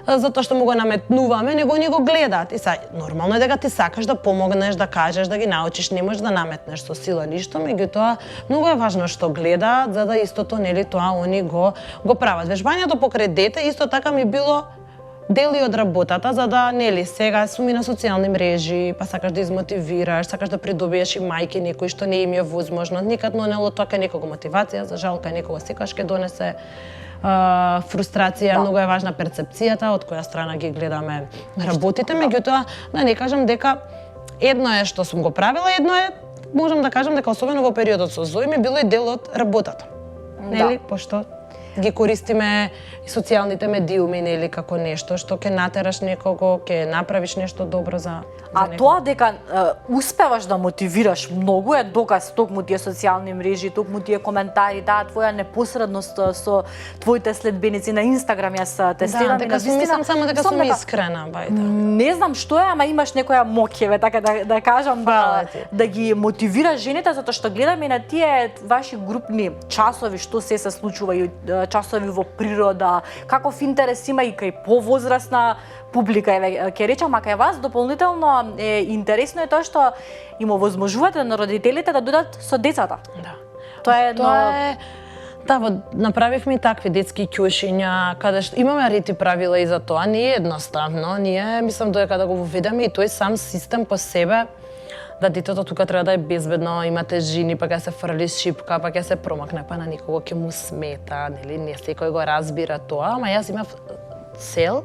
затоа што му го наметнуваме, него ни го гледаат. И сега, нормално е дека ти сакаш да помогнеш, да кажеш, да ги научиш, не можеш да наметнеш со сила ништо, меѓутоа многу е важно што гледаат, за да истото, нели, тоа они го прават. Вежбањето покрај дете исто така ми било дели од работата, за да, нели, сега сум и на социјални мрежи, па сакаш да измотивираш, сакаш да придобиеш и мајки некои што не им е возможно. Никад нело тоа кај некого мотивација, за жал кај некого секогаш ќе донесе фрустрација, многу е важна перцепцијата, од која страна ги гледаме работите, меѓутоа, да не кажам дека едно е што сум го правила, едно е, можам да кажам дека особено во периодот со Зои ми било и дел од работата. Нели, пошто ги користиме и социјалните медиуми, нели, како нешто што ќе натераш некого, ќе направиш нешто добро за некого. Тоа дека успеваш да мотивираш многу е доказ токму тие социјални мрежи, токму тие коментари, таа твоја непосредност со твоите следбеници на Инстаграм, јас те следам и на вистина. Мислам само дека сум искрена, бајта. Не знам што е, ама имаш некоја моќ, така да кажам, да ги мотивираш жените, затоа што гледам и на тие ваши групни часови што се случува и часови во природа, каков интерес има и кај повозрасна публика, ќе речам, а кај вас дополнително е интересно е тоа што им овозможувате на родителите да дојдат со децата. Да. Тоа е Да, направивме такви детски ќушиња, каде што имаме ред и правила и за тоа, не е едноставно. Ние, мислам, додека да го воведеме и тој сам систем по себе, да детето тука треба да е безбедно, има тежини, па ќе се фрли шипка, па ќе се промакне, па на никого ќе му смета, нели, не секој го разбира тоа, ама јас имав цел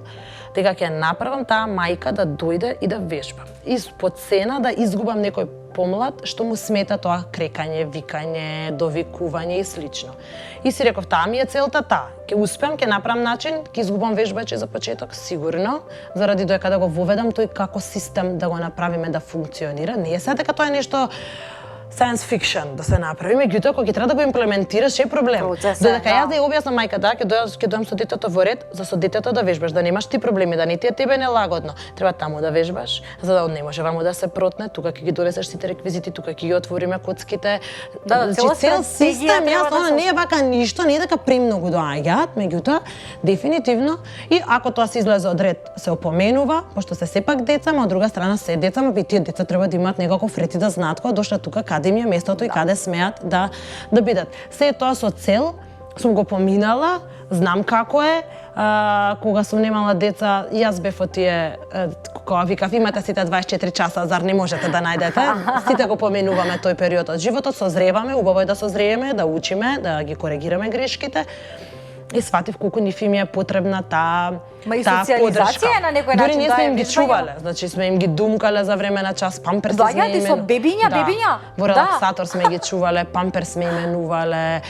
дека ќе направам таа мајка да дојде и да вежба. И по цена да изгубам некој помлад што му смета тоа крекање, викање, довикување и слично. И си реков, таа ми е целта таа. Ќе успеам, ќе направам начин, ќе изгубам вежбачи за почеток, сигурно, заради доека да го воведам тој како систем да го направиме да функционира. Не е сега дека тоа е нешто science fiction да се направи, меѓутоа кога ќе треба да го имплементираш е проблем. Додека јас да ја објаснам мајката, ќе дојдам со детето во ред, за со детето да вежбаш, да немаш ти проблеми, да не ти е тебе нелагодно. Треба таму да вежбаш, за да не може ваму да се протне, тука ќе ги донесеш сите реквизити, тука ќе ги отвориме коцките. Цел систем, јас не е вака ништо, не е дека премногу доаѓаат, меѓутоа дефинитивно и ако тоа се излезе од ред, се опоменува, пошто се сепак деца, но од друга страна се деца, но тие деца треба да имаат некаков ред и да знаат кога дошле тука каде им е местото и каде смеат да бидат. Се тоа со цел, сум го поминала, знам како е, кога сум немала деца, јас бев од тие, кога викав, имате сите 24 часа, зар не можете да најдете? Сите го поменуваме тој период од животот, созреваме, убаво е да созрееме, да учиме, да ги коригираме грешките. И сватив колку нив им е потребна таа и таа социализација поддршка. на некој Дури начин ние да сме ја им ги вежбања. чувале, значи сме им ги думкале за време на час, памперси сме Доаѓаат и со бебиња, бебиња. Во релаксатор сме ги чувале, памперс сме именувале,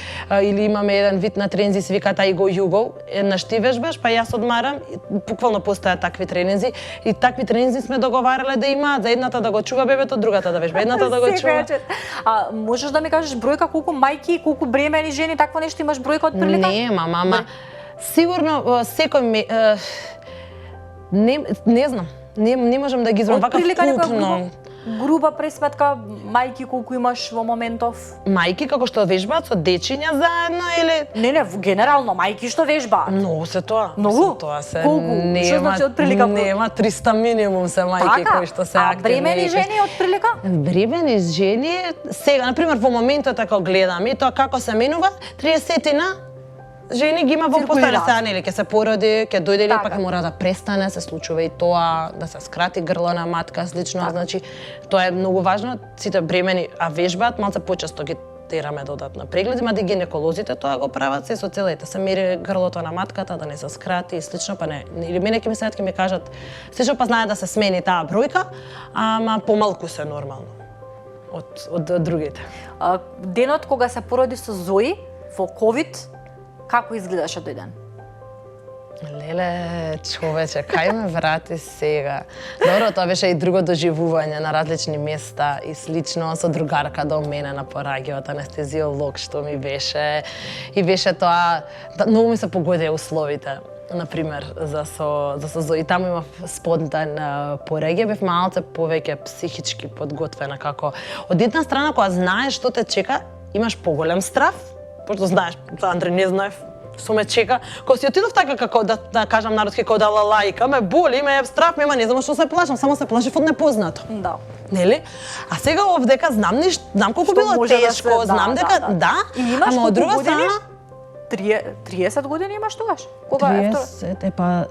или имаме еден вид на трензи се вика тај го југо, еднаш ти вежбаш, па јас одмарам, буквално постојат такви тренинзи и такви тренинзи сме договарале да имаат за едната да го чува бебето, другата да вежба, едната да го чува. Секоја. А можеш да ми кажеш бројка колку мајки, колку бремени жени, такво нешто имаш бројка од прилика? Нема, мама. Сигурно секој не знам. Не можам да ги избрам вака вкупно. Груба пресметка мајки колку имаш во моментов? Мајки како што вежбаат со дечиња заедно или Не, генерално мајки што вежбаат. многу се тоа. Многу? Се тоа се. Колку? Што значи од прилика? Нема 300 минимум се мајки кои што се А активни. бремени жени од прилика? Бремени жени, сега, например, во моментот ако гледаме, тоа како се менува, 30-тина жени ги има во Циркулираат. постане, нели ќе се породи, ќе дојде или Така. пак ќе мора да престане, се случува и тоа, да се скрати грло на матка, слично, Така. значи тоа е многу важно, сите бремени а вежбаат, малце почесто ги тераме додатна прегледи, ма и гинеколозите тоа го прават се со целите, се мери грлото на матката да не се скрати и слично, па не, или мене ќе ми седат ќе ми кажат, слично па знае да се смени таа бројка, ама помалку се нормално од другите. Денот кога се породи со Зои во ковид, како изгледаше тој ден? Леле, човече, кај ме врати сега? Добро, тоа беше и друго доживување на различни места и слично со другарка до мене на пораѓајот, анестезиолог што ми беше. И беше тоа, многу ми се погодија условите. Например, за со Зои, таму имав спонтан пораѓај, бев малце повеќе психички подготвена, како од една страна кога знаеш што те чека, имаш поголем страф, пошто знаеш, Андре не знаев, што ме чека. Кога си отидов така како да кажам народски како да лалајка, ме боли, ме страф, ме не знам што се плашам, само се плашев од непознато. Да. Нели? А сега овдека знам колку Што било може да тешко, се- знам да, дека да, да. И имаш ама од друга колку години? страна 30 години имаш тогаш? Кога е 30, па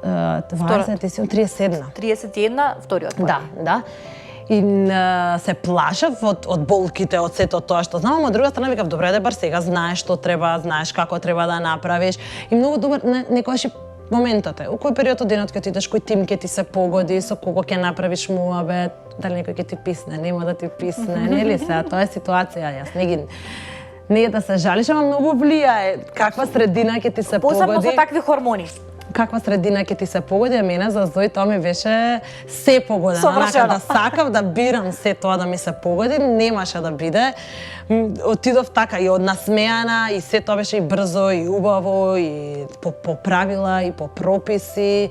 31. 31, вториот порај. Да. И се плашев од болките, од сето тоа што знам, а од друга страна викав, добре, да бар сега знаеш што треба, знаеш како треба да направиш. И многу добар некогаш и моментот е. У кој период од денот ќе ти идеш, кој тим ќе ти се погоди, со кого ќе направиш муабет, дали некој ќе ти писне, нема да ти писне, нели се, тоа е ситуација, јас не е да се жалиш, ама многу влијае каква средина ќе ти се Посебно погоди. со такви хормони. Каква средина ќе ти се погоди, а мене за Зои тоа ми беше се погодено. Совршено. Онака да сакав да бирам се тоа да ми се погоди, немаше да биде. Отидов така и однасмеана и се тоа беше и брзо и убаво и по правила и по прописи.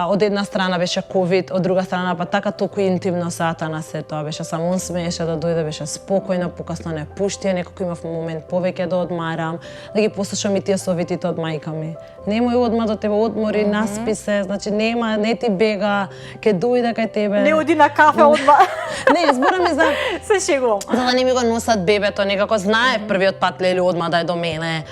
Од една страна беше ковид, од друга страна па така толку интимно сата на се тоа беше само он смееше да дојде, беше спокојно, покасно не пуштија, некако имав момент повеќе да одмарам, да ги послушам и тие советите од мајка ми. Немој одма до тебе, одмори, наспи се, значи не ти бега, ќе дојде кај тебе. Не оди на кафе одма. Не, зборам и за Се шегувам. за да не ми го носат бебето, некако знае првиот пат леле одма да е до мене.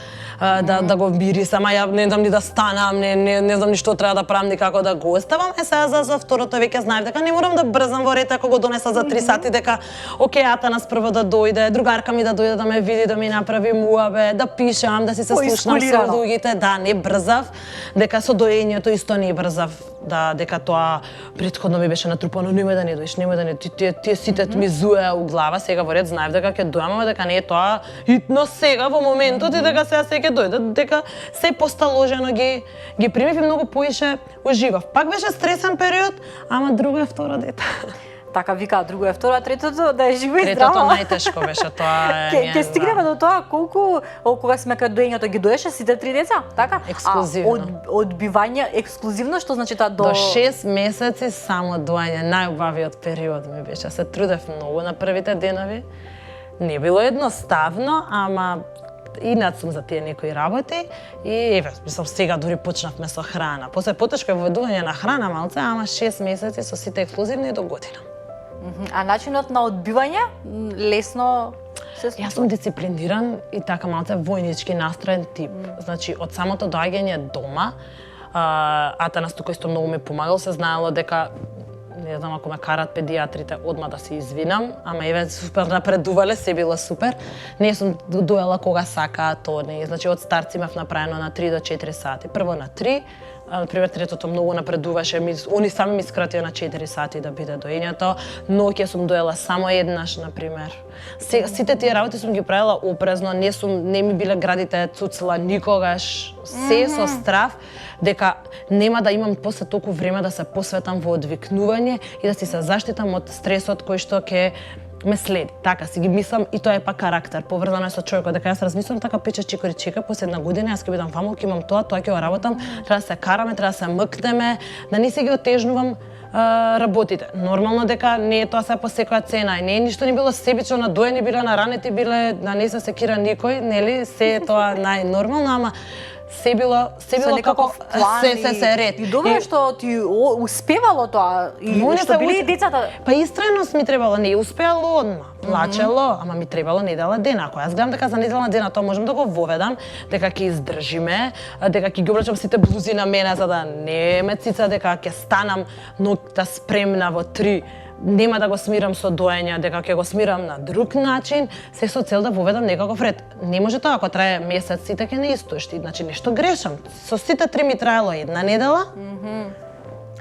Да го мирисам, а ја не знам ни да станам, не знам ни што треба да правам, ни како да го оставам. Сега за второто веќе знаев дека не морам да брзам во ред, ако го донеса за 3 сати, дека окей, Атанас прво да дојде, другарка ми да дојде да ме види, да ми направи муабе, да пишам, да си се слушнам со Поискулирано. другите, да, не брзав, дека со доењето исто не брзав, дека тоа претходно ми беше натрупано, немој да не доиш, немој да не, тие сите ми зуеа у глава, сега во ред знаев дека ќе дојам, ама дека не е тоа итно сега во моментот и дека сега ќе дојде, дека се посталожено ги примив и многу поише уживав. Пак беше стресен период, ама друго е второ дете. Така вика, друго е второ, а третото да е живо и Третото здраво. најтешко беше тоа. Ќе стигнеме до тоа колку кога сме кај доењето ги доеше сите 3 деца, така? Ексклузивно. Одбивање ексклузивно, што значи тоа До 6 месеци само доање, најубавиот период ми беше. Се трудев многу на првите денови. Не било едноставно, ама инат сум за тие некои работи и еве, мислам сега дури почнавме со храна. После потешко е воведување на храна малце, ама 6 месеци со сите ексклузивни до година. А начинот на одбивање лесно се Јас сум дисциплиниран и така малце војнички настроен тип. Значи, од самото доаѓање дома, Атанас тука исто многу ми помагал, се знаело дека Не знам, ако ме карат педиатрите, одма да се извинам, ама еве супер напредувале, се било супер. Не сум доела кога сака, тоа не. Значи од старт имав направено на 3 до 4 сати. Прво на 3, например, третото многу напредуваше, они сами ми скратија на 4 сати да биде доењето. Ноќе сум доела само еднаш, например. Сите тие работи сум ги правила опрезно, не ми биле градите цуцла никогаш, се со страв дека нема да имам после толку време да се посветам во одвикнување и да си се заштитам од стресот кој што ќе ме следи. Така си ги мислам и тоа е пак карактер. Поврзано е со човекот, дека јас размислувам така пече чикори чека, после една година јас ќе бидам фамил, ќе имам тоа ќе го работам, треба да се караме, треба да се мкнеме, да не се ги отежнувам работите. Нормално дека не е тоа се по секоја цена и не е ништо не било себично, на доени биле, на ранети биле, да не се секира никој, нели? Се е тоа најнормално, ама се било како се ред. И добро што ти успевало тоа и што били децата. Па истрајност ми требало, не успеало одма. Плачело, ама ми требало недела дена. Ако јас гледам дека за недела дена тоа можам да го воведам, дека ќе издржиме, дека ќе ги облечам сите блузи на мене за да не ме цица, дека ќе станам ноќта спремна во 3, нема да го смирам со доење, дека ќе го смирам на друг начин, се со цел да воведам некаков ред. Не може тоа, ако трае месец, сите ќе не истоишти, значи нешто грешам. Со сите 3 ми траело една недела.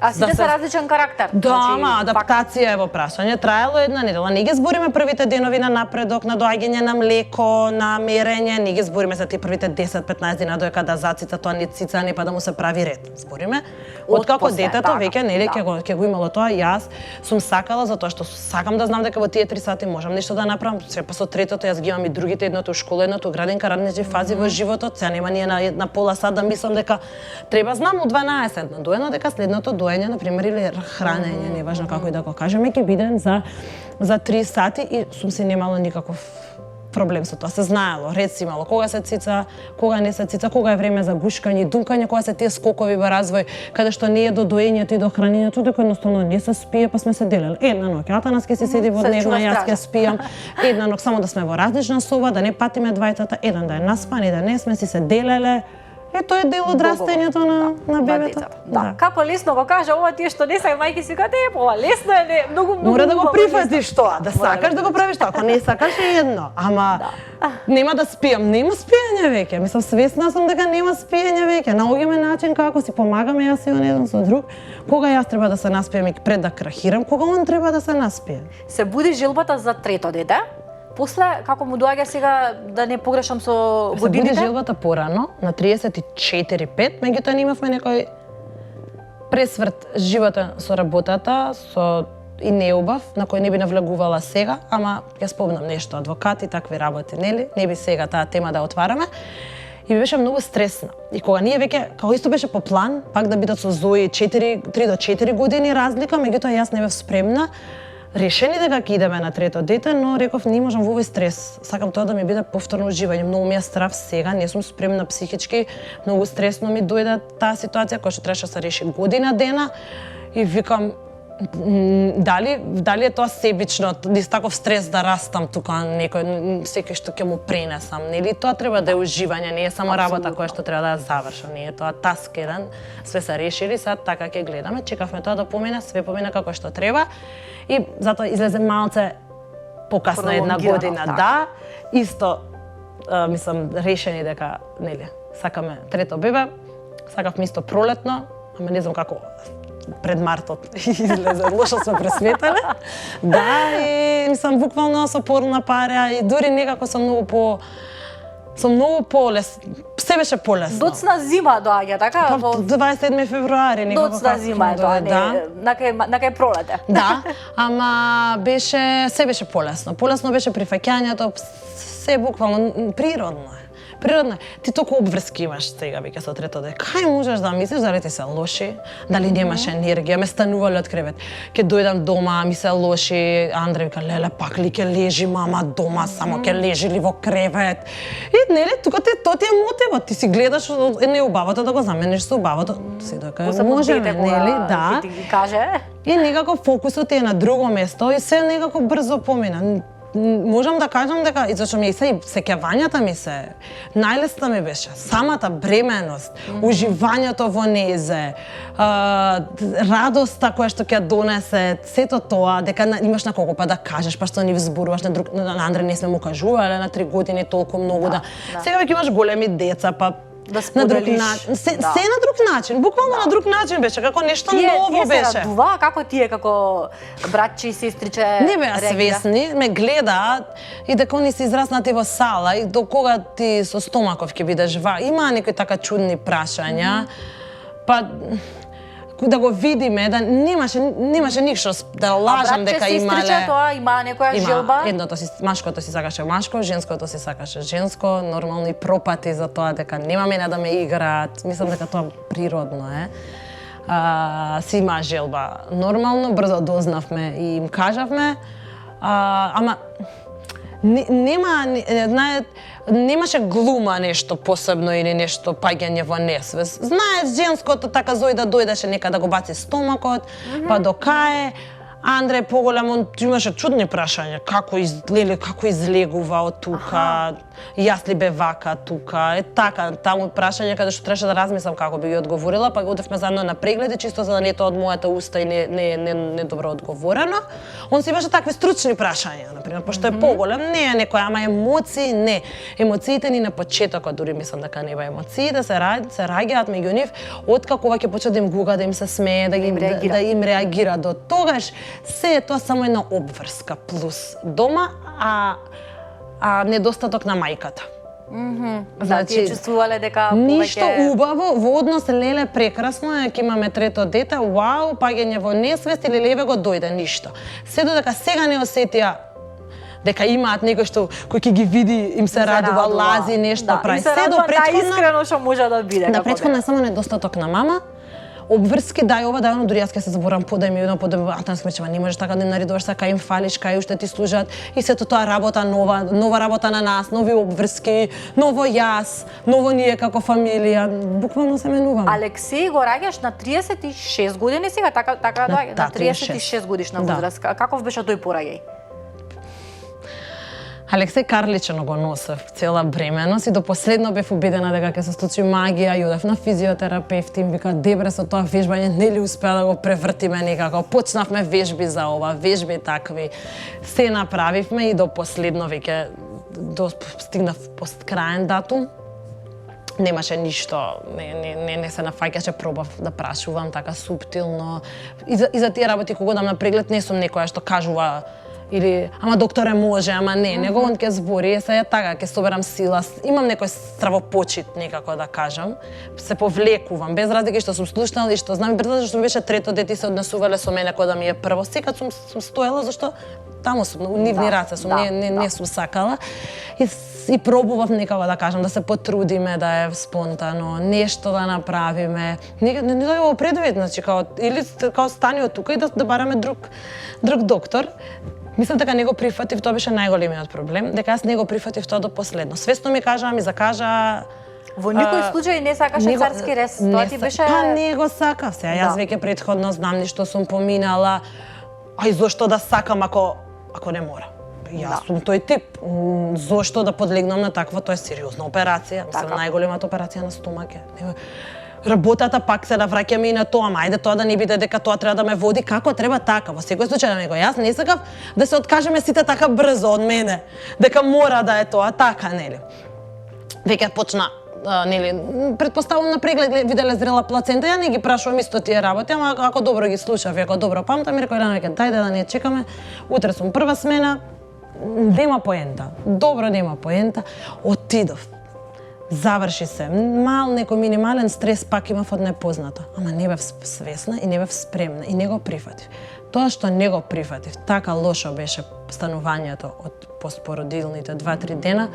А сите се различен карактер. Да, ама адаптација е во прашање. Траело една недела. Не ги збориме првите денови на напредок, на доаѓање на млеко, на мерење, не ги збориме за тие првите 10-15 дена додека да зацица тоа не цица, не па да му се прави ред. Збориме откако детето веќе нели ќе го имало тоа, јас сум сакала затоа што сакам да знам дека во тие 3 сати можам нешто да направам. Се па со третото јас ги имам и другите, едното школа, едното градинка, различни фази во животот. Се нема ние на пола сат да мислам дека треба знам од 12 на доено дека следното доење, например, или хранење, неважно како и да го кажеме, ќе биде за 3 сати и сум се немало никаков проблем со тоа. Се знаело, ред си имало кога се цица, кога не се цица, кога е време за гушкање, думкање, кога се тие скокови во развој, каде што не е до доењето и до хранењето, дека едноставно не се спие, па сме се делели. Една ноќ Атанас ќе се седи во дневна, јас ќе спијам. Една ноќ само да сме во различна соба, да не патиме двајцата, еден да е наспан и да не сме си се делеле. Тоа е дел од растењето на бебето. Да. Како лесно го кажа ова, тие што не сака мајки си кажат, ова лесно е, многу мора да го прифатиш тоа, да сакаш да го правиш тоа, ако не сакаш е едно, ама нема да спијам, нема спиење веќе. Мислам, свесна сум дека нема спиење веќе. Наоѓаме начин како си помагаме јас и он еден со друг. Кога јас треба да се наспием и пред да крахирам, кога он треба да се наспие. Се буди желбата за трето дете. После, како му доаѓа сега, да не погрешам со годините? Се буди желбата порано, на 34-5, меѓутоа имавме некој пресврт живота со работата, со и неубав, на кој не би навлегувала сега, ама ја спомнам нешто, адвокати, такви работи, нели? Не би сега таа тема да отвараме. И ми беше многу стресна. И кога ние веќе, како исто беше по план, пак да бидат со Зои 3 до 4 години разлика, меѓутоа јас не бев спремна, решени дека ќе идеме на трето дете, но реков не можам во овој стрес. Сакам тоа да ми биде повторно уживање. Многу ми е страв сега, не сум спремна психички, многу стресно ми дојде таа ситуација која што требаше да се реши година дена и викам дали е тоа себично, низ таков стрес да растам тука некој секој што ќе му пренесам, нели? Тоа треба да е уживање, не е само работа која што треба да ја завршам, не е тоа таск еден, све се решили, сад така ќе гледаме, чекавме тоа да помине, све помине како што треба и затоа излезе малце покасно една година, да, исто мислам решени дека нели сакаме трето бебе, сакавме исто пролетно, ама не знам како пред мартот излезе, лошо сме пресметале. Да, и мислам буквално со порна пареа и дури некако сум многу полес. Се беше полесно. Доцна зима доаѓа, така? Во 27 февруари некако. Доцна зима е тоа, на кај пролете. Да, ама се беше полесно. Полесно беше прифаќањето, се буквално природно е. Природно, ти толку обврски имаш сега веќе со трето дете. Кај можеш да мислиш дали ти се лоши, дали немаш енергија, ме станувале од кревет. Ке дојдам дома, ми се лоши, Андре вика леле пак ли ќе лежи мама дома, само ќе лежи ли во кревет. И нели тука тоа ти е мотивот, ти си гледаш неубавото да го замениш со убавото. Се дека можеме, нели? Да. Ти ги каже. И некако фокусот е на друго место и се некако брзо помина. можам да кажам дека, и зашто ми се сеќавањата ми се, најлесна ми беше самата бременост, уживањето во незе, радоста која што ќе донесе, сето тоа, дека имаш на колку па да кажеш, па што ни взборуваш на Андре не сме му кажувале на 3 години толку многу да. Сега веќе имаш големи деца, па да на друг споделиш. начин, се на друг начин, буквално на друг начин беше, како нешто ново Тие се беше. радува, како тие како братче и сестриче Не беа свесни, ме гледаат и дека они се израснати во сала и до кога ти со стомаков ќе бидеш има некои така чудни прашања. Па да го видиме, да немаше ништо да лажам дека имале. Сестриче, тоа има некоја желба? Едното машкото си сакаше машко, женското си сакаше женско, нормално и пропати за тоа дека нема мене да ме играат. Мислам дека тоа природно е. Си има желба. Нормално, брзо дознавме и им кажавме, ама немаше глума нешто посебно или нешто паѓање во несвес. Знаеш, женското така Зојда дојдеше нека да го баци стомакот, па до кај Андре поголем, он имаше чудни прашања, како излегува од тука, јас ли бе вака тука, така, таму прашања каде што требаше да размислам како би ги одговорила, па одевме заедно на прегледи, чисто за да не тоа од мојата уста и не добро одговорено. Он си имаше такви стручни прашања, например, пошто е поголем, не е некој, ама емоции, не. Емоциите ни на почетокот, дури мислам дека нема емоции, да се раѓаат меѓу нив, откако ова ќе почне да им гуга, да им се смее, да им реагира. До тогаш се е тоа само една обврска плюс дома, а недостаток на мајката. Да, тие чувствувале дека ништо убаво, во однос леле прекрасно е, ќе имаме трето дете, вау, паѓање во несвест или леве го дојде ништо. Се додека сега не осетија дека имаат некој што кој ќе ги види, им се радува, лази нешто, прави. Се до претходно најискрено што може да биде. Да, претходно е само недостаток на мама. Обврски, дај ова, дај оно, дури јас ќе се заборам подај ми едно, атанс мечева, не можеш така да им наредуваш, кај им фалиш, кај уште ти служат, и сето тоа работа нова работа на нас, нови обврски, ново јас, ново ние како фамилија, буквално се менуваме. Алексеј го раѓаш на 36 години сега, така доаѓа, на 36 годишна возраст. Каков беше тој пораѓај? Алексеј карличено го носев цела бременост и до последно бев убедена дека ќе се случи магија и одев на физиотерапевт и им вика дебре со тоа вежбање нели успеа да го превртиме некако. Почнавме вежби за ова, вежби такви. Се направивме и до последно веќе стигнав краен датум. Немаше ништо, не се нафаќаше, пробав да прашувам така суптилно. И за тие работи кога дам на преглед не сум некоја што кажува или ама докторе може, ама не, него он ќе збори, се така, ќе соберам сила, имам некој стравопочит некако да кажам, се повлекувам, без разлика што сум слушнала и што знам, без разлика што беше трето дете се однесувале со мене кога да ми е прво, секад сум стоела зашто таму сум, у нивни раце сум, не сум сакала и пробував некако да кажам, да се потрудиме да е спонтано, нешто да направиме, не да го предвид, значи или стани од тука и да бараме друг доктор. Мислам дека не го прифатив, тоа беше најголемиот проблем, дека јас не го прифатив тоа до последно. Свесно ми кажа, ми закажа. Во никој случај не сакаше царски рез, тоа ти беше. Па не го сакав се, јас веќе претходно знам ништо сум поминала. Ај зошто да сакам ако не мора. Јас сум тој тип. Зошто да подлегнам на таква, тоа е сериозна операција, мислам најголемата операција на стомак е. Работата пак се да враќаме и на тоа, ајде тоа да не биде дека тоа треба да ме води како треба така. Во секој случај да ме го јас не сакав да се откажеме сите така брзо од мене, дека мора да е тоа така, нели. Веќе почна нели, претпоставувам на преглед виделе зрела плацента, ја не ги прашувам исто тие работи, ама ако добро ги слушав, ако добро памтам, ми рекој веќе дајде да не чекаме, утре сум прва смена, нема поента. Добро, нема поента. Отидов. Заврши се. Некој минимален стрес пак имав од непознато, ама не бев свесна и не бев спремна и не го прифатив. Тоа што не го прифатив, така лошо беше станувањето од постпородилните 2-3 дена,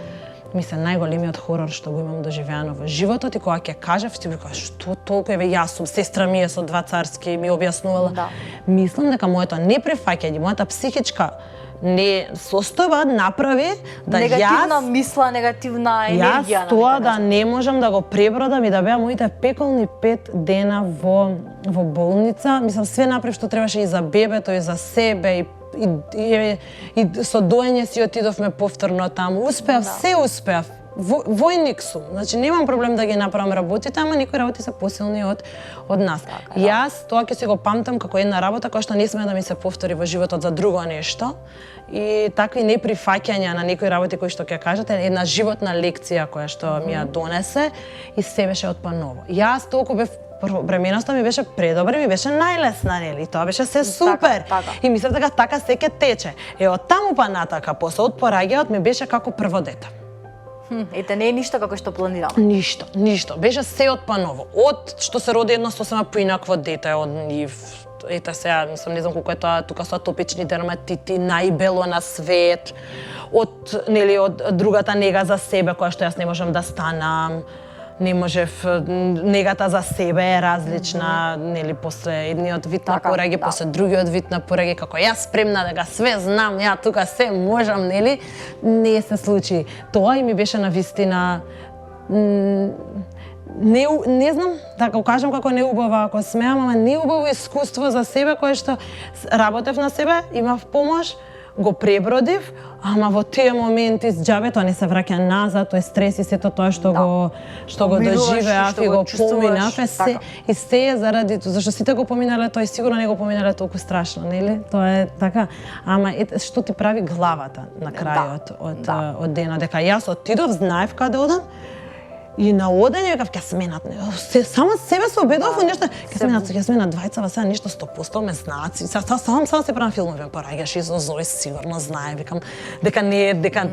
мисля најголемиот хорор што го имам доживеано во животот и кога ќе кажав, ти викаш што толку еве јас сум, сестра ми е со 2 царски ми објаснувала. Да. Мислам дека моето неприфаќање, мојата психичка не состојба направи да негативна мисла, негативна енергија. Јас тоа да не можам да го пребродам и да беа моите пеколни 5 дена во болница. Мислам, све направив што требаше и за бебето, и за себе, и и со доење си отидовме повторно таму. Успеав, се успеав. Војник сум, значи немам проблем да ги направам работите, ама некои работи се посилни од нас. Така, Јас тоа ќе си го памтам како една работа која што не сме да ми се повтори во животот за друго нешто. И такви неприфаќања на некои работи кои што ќе кажете, една животна лекција која што ми ја донесе и се беше отпаново. Јас толку бев бременоста ми беше предобра, ми беше најлесна, нели? Тоа беше се супер. Така. И мислев така се ќе тече. Од таму па натака, после од пораѓајот ми беше како прво дете. Ете, не е ништо како што планирам. Ништо. Беше се отпаново. Од што се роди едно сосема поинакво дете од нив. Ете сега, мислам, не знам колку е тоа, тука со атопични дерматити, најбело на свет. Од другата нега за себе, која што јас не можам да станам. Не можев, негата за себе е различна, нели, после едниот вид на пораги, после другиот вид на пораги, како јас спремна дека све знам, ја тука се можам, нели, не се случи. Тоа и ми беше на вистина, не знам, да го кажам како неубаво, ако смеам, ама неубаво искуство за себе, кое што работев на себе, имав помош, го пребродив, ама во тие моменти с џабе не се враќа назад, тој стрес и сето тоа што го доживеав и го поминав, и се е заради тоа, зашто сите го поминале, тој сигурно не го поминале толку страшно, нели? Тоа е така, ама што ти прави главата на крајот од денот, дека јас отидов, знаев каде одам, и на одење викав ќе сменат, само себе се обедов во нешто, ќе сменат двајцава, сега нешто 100% ме знаат. Само се правам филмови, пораѓаш и со Зој сигурно знае, викам дека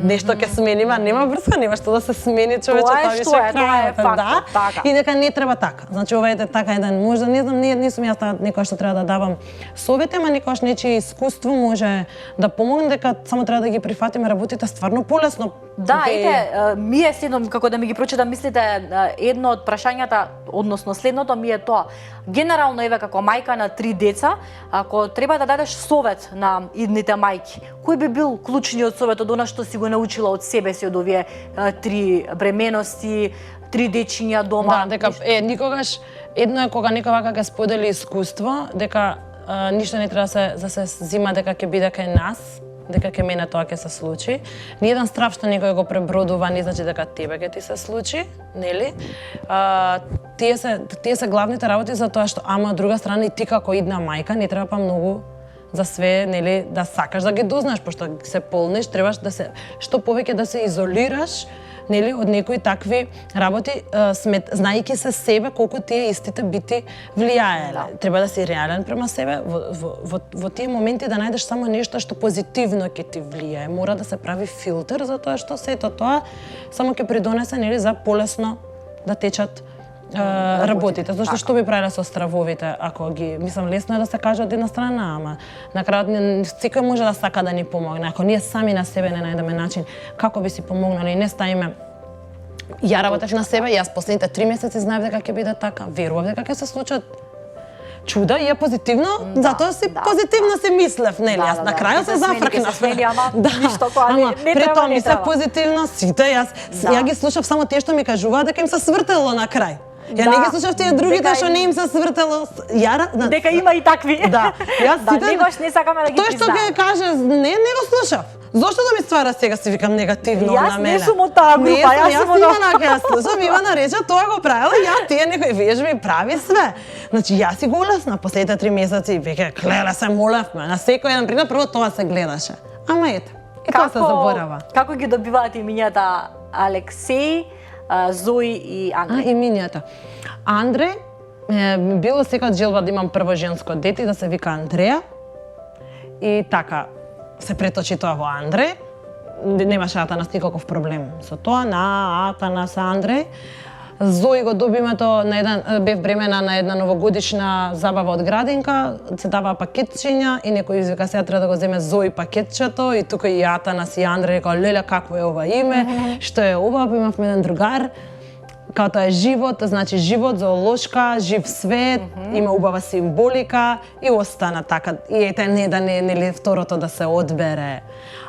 нешто ќе сменима, нема врска, нема што да се смени човече, тоа е факт, така. И дека не треба така. Значи ова е така еден, можда не знам, не сум јас некоја што треба да давам совети, ама некојаш нечие искуство може да помогне, дека само треба да ги прифатиме работите стварно полесно. Да, ете, ми е следно, како да ми ги прочитам мислите, едно од прашањата, односно следното ми е тоа. Генерално, еве, како мајка на 3 деца, ако треба да дадеш совет на идните мајки, кој би бил клучниот совет од она што си го научила од себе си, од овие 3 бременности, 3 дечиња дома? Да, дека никогаш, едно е кога некој вака ќе сподели искуство, дека ништо не треба да се зима дека ќе биде кај нас, дека ке мене тоа ќе се случи. Ниеден страв што некој го пребродува не значи дека тебе ќе ти се случи, нели? Тие се главните работи за тоа што, ама од друга страна и ти како идна мајка не треба па многу за све, нели, да сакаш да ги дознаеш, пошто се полнеш, требаш да се што повеќе да се изолираш, нели, од некои такви работи, знаејќи се себе колку тие истите би ти влијаеле. Треба да си реален према себе, во тие моменти да најдеш само нешто што позитивно ќе ти влијае. Мора да се прави филтер за тоа што сето тоа само ќе придонесе, нели, за полесно да течат работите. Зашто што би правеле со стравовите, ако ги, мислам, лесно е да се каже од една страна, ама на крајот секој може да сака да ни помогне. Ако ние сами на себе не најдеме начин како би си помогнали, не ставиме. Ја работев на себе, јас последните 3 месеци знаев дека ќе биде така, верував дека ќе се случат чуда и е позитивно, затоа си позитивно си мислев, нели, јас на крајот се зафркнав. Ама пред тоа мислев позитивно сите, ја ги слушав само тие што ми кажуваат дека им се свртело на крај. Ја не ги слушав тие другите што не им се свртело. Дека има и такви. Да, јас негаш не сакаме да ги признаеме. Тој што ќе каже, не го слушав. Зошто да ми ствара сега си викам негативно на мене? Јас не сум од таа група, јас сум од Ивана ќе слушам, Ивана рече тоа го правила, ја тие некои вежби прави све. Значи јас си го улесна последните 3 месеци, веќе клеле се молевме, на секој еден пример прво тоа се гледаше. Ама ете, и тоа се заборава. Како ги добиваат имињата Алексеј, Зои и Андреј? Имињата. Андреј било секој желба да имам прво женско дете да се вика Андреја. И така се преточи тоа во Андреј. Немаше Атанас никаков проблем со тоа, на Атанас Андреј. Зои го доби името бев бремена на една новогодишна забава од градинка, се даваа пакетчиња и некој извика сега треба да го земе Зои пакетчето и тука и Атанас и Андреј рекоа леле какво е ова име, што е ова, имавме еден другар, као тоа е живот, значи живот, зоолошка, жив свет, има убава символика и остана така. И ете не да не второто да се одбере.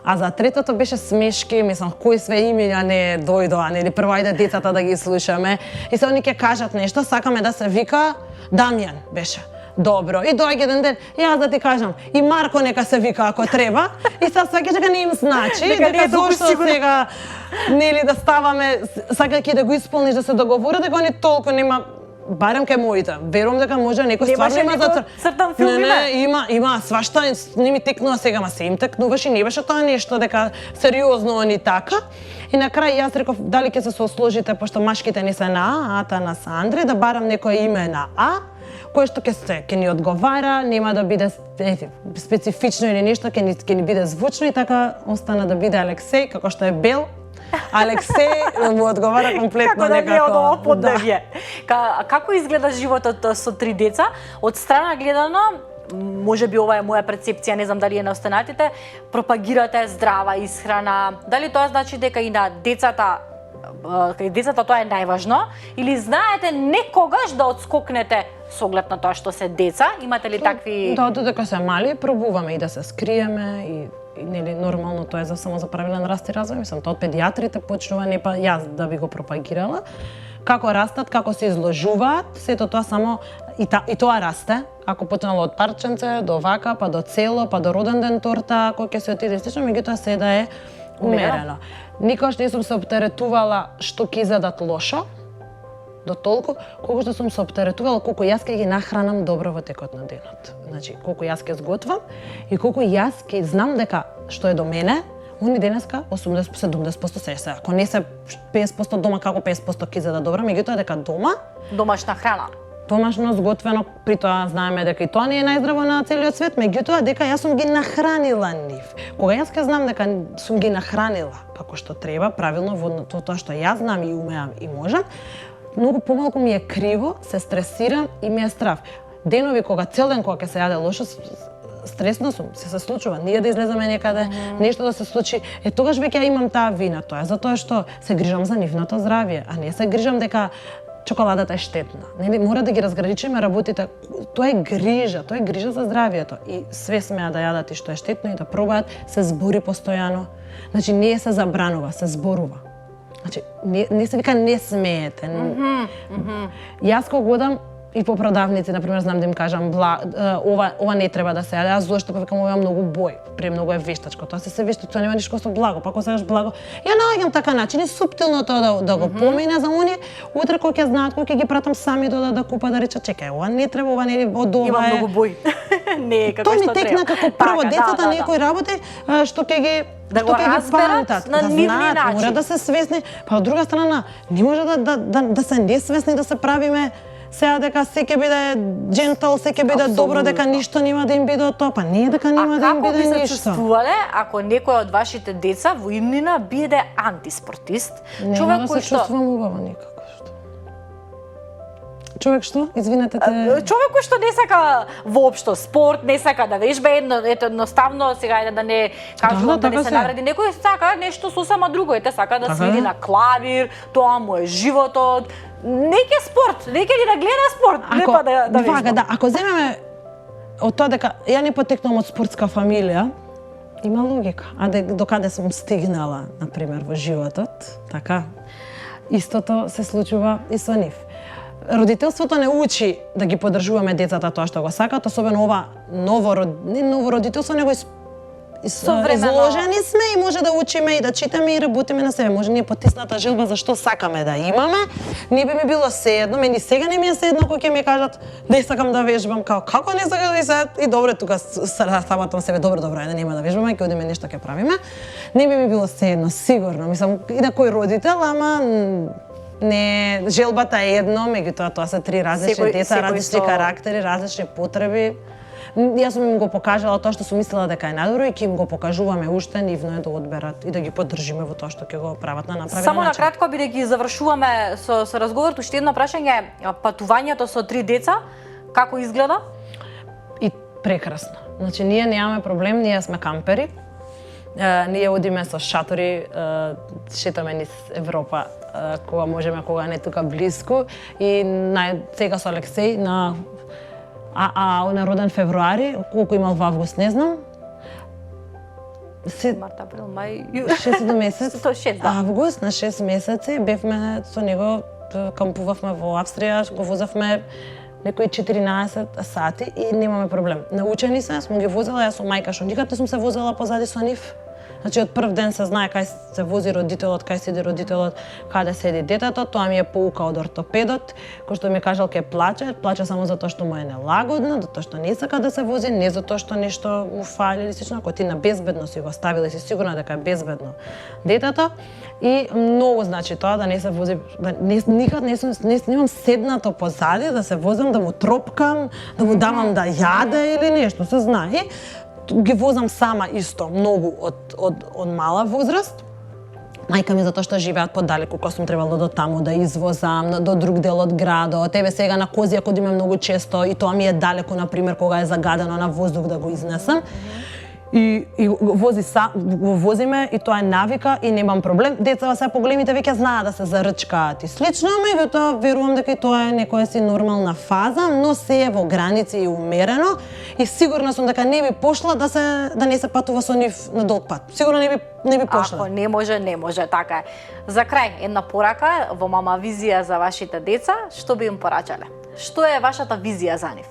А за третото беше смешки, мислам, кои све имиња не дојдоа, нели прво ајде децата да ги слушаме. И се они ќе кажат нешто, сакаме да се вика Дамјан беше. Добро, и доаѓа еден ден, јас да ти кажам, и Марко нека се вика ако треба, и sad сваќаш дека не им значи, дека зошто сега нели да ставаме, сакајќи да го исполниш, да се договори, дека они толку нема барем кај моите. Верувам дека може некој стварно има за цртан филм има свашта, не ми текнува сега, ма се им текнуваш и не беше тоа нешто дека сериозно они така. И на крај јас реков дали ќе се сосложите пошто машките не се на А-та на Сандри, да барам некое име на А, кое што ќе ни одговара, нема да биде специфично или нешто, ќе ни биде звучно и така остана да биде Алексеј, како што е бел. Алексеј му одговара комплетно некако. Да. Како изгледа животот со 3 деца? Од страна гледано, може би ова е моја перцепција, не знам дали е на останатите, пропагирате здрава исхрана. Дали тоа значи дека и на децата тоа е најважно, или знаете некогаш да одскокнете со оглед на тоа што се деца? Имате ли такви... Да, додека се мали, пробуваме и да се скриеме и нели нормално тоа е само за правилен раст и развој, мислам тоа од педиатрите почнува, не па јас да би го пропагирала. Како растат, како се изложуваат, сето тоа само и тоа расте. Ако почнало од парченце до вака, па до цело, па до роден ден торта, кој ќе се отиде слично, меѓутоа се да е умерено. Никогаш не сум се оптеретувала што ќе изедат лошо, до толку, колку што сум се оптеретувала колку јас ќе ги нахранам добро во текот на денот. Значи, колку јас ќе сготвам и колку јас ќе знам дека што е до мене, они денеска 80-70% се. Ако не се 50% дома, како 50% ќе изеда добро, меѓутоа дека дома домашна храна. Домашно сготвено, при тоа знаеме дека и тоа не е најздраво на целиот свет, меѓутоа дека јас сум ги нахранила нив. Кога јас ќе знам дека сум ги нахранила како што треба, правилно во тоа што јас знам и умеам и можам, многу помалку ми е криво, се стресирам и ми е страв. Денови кога цел ден кога ќе се јаде лошо, стресно сум, се случува, ние да излеземе некаде, нешто да се случи, тогаш веќе имам таа вина, тоа е затоа што се грижам за нивното здравје, а не се грижам дека чоколадата е штетна. Нели мора да ги разграничиме работите. Тоа е грижа за здравјето и све смеа да јадат и што е штетно и да пробаат, се збори постојано. Значи не се забранува, се зборува. Значи не се вика не смеете. Јас кога одам и по продавници, например, знам да им кажам ова не треба да се јаде, аз зошто па викам ова многу бој, премногу е вештачко, тоа се вештачко, тоа нема ништо со благо, па кога сакаш благо, ја наоѓам така начини суптилно тоа да го помине за оние, утре кога ќе знаат, кога ќе ги пратам сами да купат, да речат чекај, ова не треба, ова не од ова има многу бој. Не е како што треба. Тоа ми текна како прво децата некои работи што ќе ги да го разберат на нивни начин. Мора да се свесни, па од друга страна не може да се несвесни да се правиме сега дека се ќе биде джентал, се ќе биде добро, дека ништо нема да им биде од тоа, па не е дека нема да им биде ништо. А како би се чувствувале ако некој од вашите деца во иднина биде антиспортист? Човек кој што чувствувам убаво никако. Човек што? Извинете те. Човек кој што не сака воопшто спорт, не сака да вежба, едноставно сега да не кажувам да не се навреди, некој сака нешто сосема друго, сака да свири на клавир, тоа му е животот. Неќе спорт, неќе ни да гледа спорт, не па да вежба. Да, ако земеме од тоа дека ја не потекнувам од спортска фамилија, има логика. А докаде сум стигнала, например, во животот, така, истото се случува и со нив. Родителството не учи да ги поддржуваме децата тоа што го сакаат, особено ова ново родителство, него изложени сме и може да учиме и да читаме и работиме на себе. Може ни е потисната желба за што сакаме да имаме. Не би ми било sejedno, мене сега не ми е sejedno кога ќе ми кажат не сакам да вежбам, како не сакам да се и добре тука саматам себе добро, ајде нема да вежбаме, ќе одиме нешто ќе правиме. Не би ми било sejedno, сигурно, мислам и на кој родител, ама не, желбата е едно, меѓутоа тоа се 3 различни деца, различни карактери, различни потреби. Јас сум им го покажала тоа што сум мислела дека е најдобро и ќе им го покажуваме уште, нивно е да одберат и да ги поддржиме во тоа што ќе го прават на направен начин. Само на кратко бидејќи завршуваме со разговорот, уште едно прашање, патувањето со 3 деца како изгледа? И прекрасно. Значи ние немаме проблем, ние сме кампери. Ние одиме со шатори, шетаме низ Европа кога можеме, кога не тука близко и сега со Алексеј на роден февруари, колку имал во август, не знам. Март, април, мај, 6 месец. 6, да. Август, на 6 месеци бевме со него, кампувавме во Австрија, го возевме некои 14 сати и немаме проблем. Научени сме ги возела, јас сум мајка што никад не сум се возела позади со нив. Значи од прв ден се знае кај се вози родителот, кај седи родителот, каде седи детето, тоа ми е поука од ортопедот, кој што ми кажал ке плаче само затоа што му е нелагодно, затоа што не сака да се вози, не затоа што нешто му фали или слично, ако ти на безбедно си го ставила и си сигурна дека е безбедно детето. И многу значи тоа да не се вози, да никад немам седнато позади да се возам, да му тропкам, да му давам да јаде или нешто, се знае. Ги возам сама исто многу од мала возраст. Мајка ми затоа што живеат подалеку, кога сум требало до таму да извозам, до друг дел од градот. Еве сега на Козија одиме многу често и тоа ми е далеку, на пример, кога е загадено на воздух да го изнесам. И го возиме и тоа е навика и немам проблем. Децата се поголемите веќе знаат да се зарчкаат и слично, меѓутоа верувам дека и тоа е некоја си нормална фаза, но се е во граници и умерено и сигурна сум дека не би пошла да не се патува со нив на долг пат. Сигурно не би пошла. Ако не може, така е. За крај, една порака во Мама Визија за вашите деца, што би им порачале? Што е вашата визија за нив?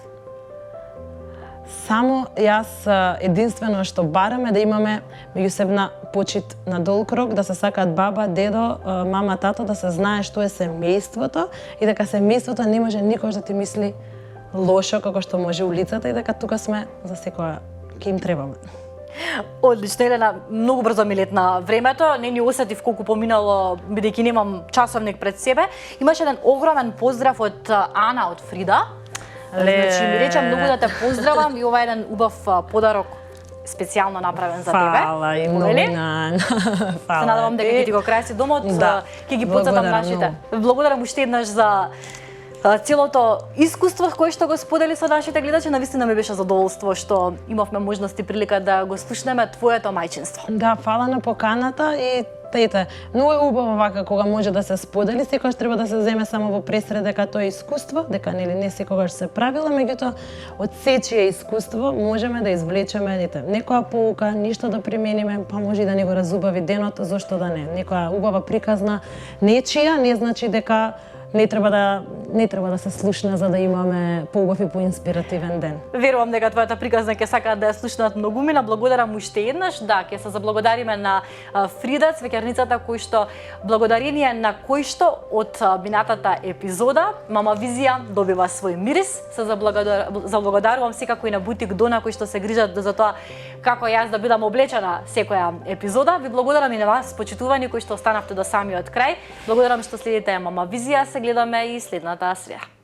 Само јас единствено што барам е да имаме меѓусебна почит на долг рок, да се сакаат баба, дедо, мама, тато, да се знае што е семејството и дека семејството не може никош да ти мисли лошо како што може улицата и дека тука сме за секоја ке им требаме. Одлично, Елена, многу брзо ми летна времето, не ни осетив колку поминало, бидејќи немам часовник пред себе. Имаш еден огромен поздрав од Ана од Фрида. Значи, ми рече многу да те поздравам и ова е еден убав подарок специјално направен за тебе. Фала и многу на. Се надевам дека ќе ти го краси домот, ќе ги потсетам нашите. Благодарам уште еднаш за целото искуство кое што го сподели со нашите гледачи. Навистина ми беше задоволство што имавме можност и прилика да го слушнеме твоето мајчинство. Да, фала на поканата и ете, многу е убаво вака кога може да се сподели, секогаш треба да се земе само во пресред дека тоа е искуство, дека нели не секогаш се правила, меѓутоа од сечие искуство можеме да извлечеме некоја поука, ништо да примениме, па може и да не го разубави денот, зошто да не. Некоја убава приказна нечија не значи дека не треба да се слушне за да имаме поубав и поинспиративен ден. Верувам дека твојата приказна ќе сакаат да ја слушнат многумина. Благодарам уште еднаш. Да, ќе се заблагодариме на Фрида, цвеќарницата кој што благодарение на кој што од минатата епизода Мама Визија добива свој мирис. Се заблагодарувам секако и на бутик Дона кој што се грижат за тоа како јас да бидам облечена секоја епизода. Ви благодарам и на вас, почитувани кои што останавте до самиот крај. Благодарам што следите Мама Визија. Се гледаме и следната среда.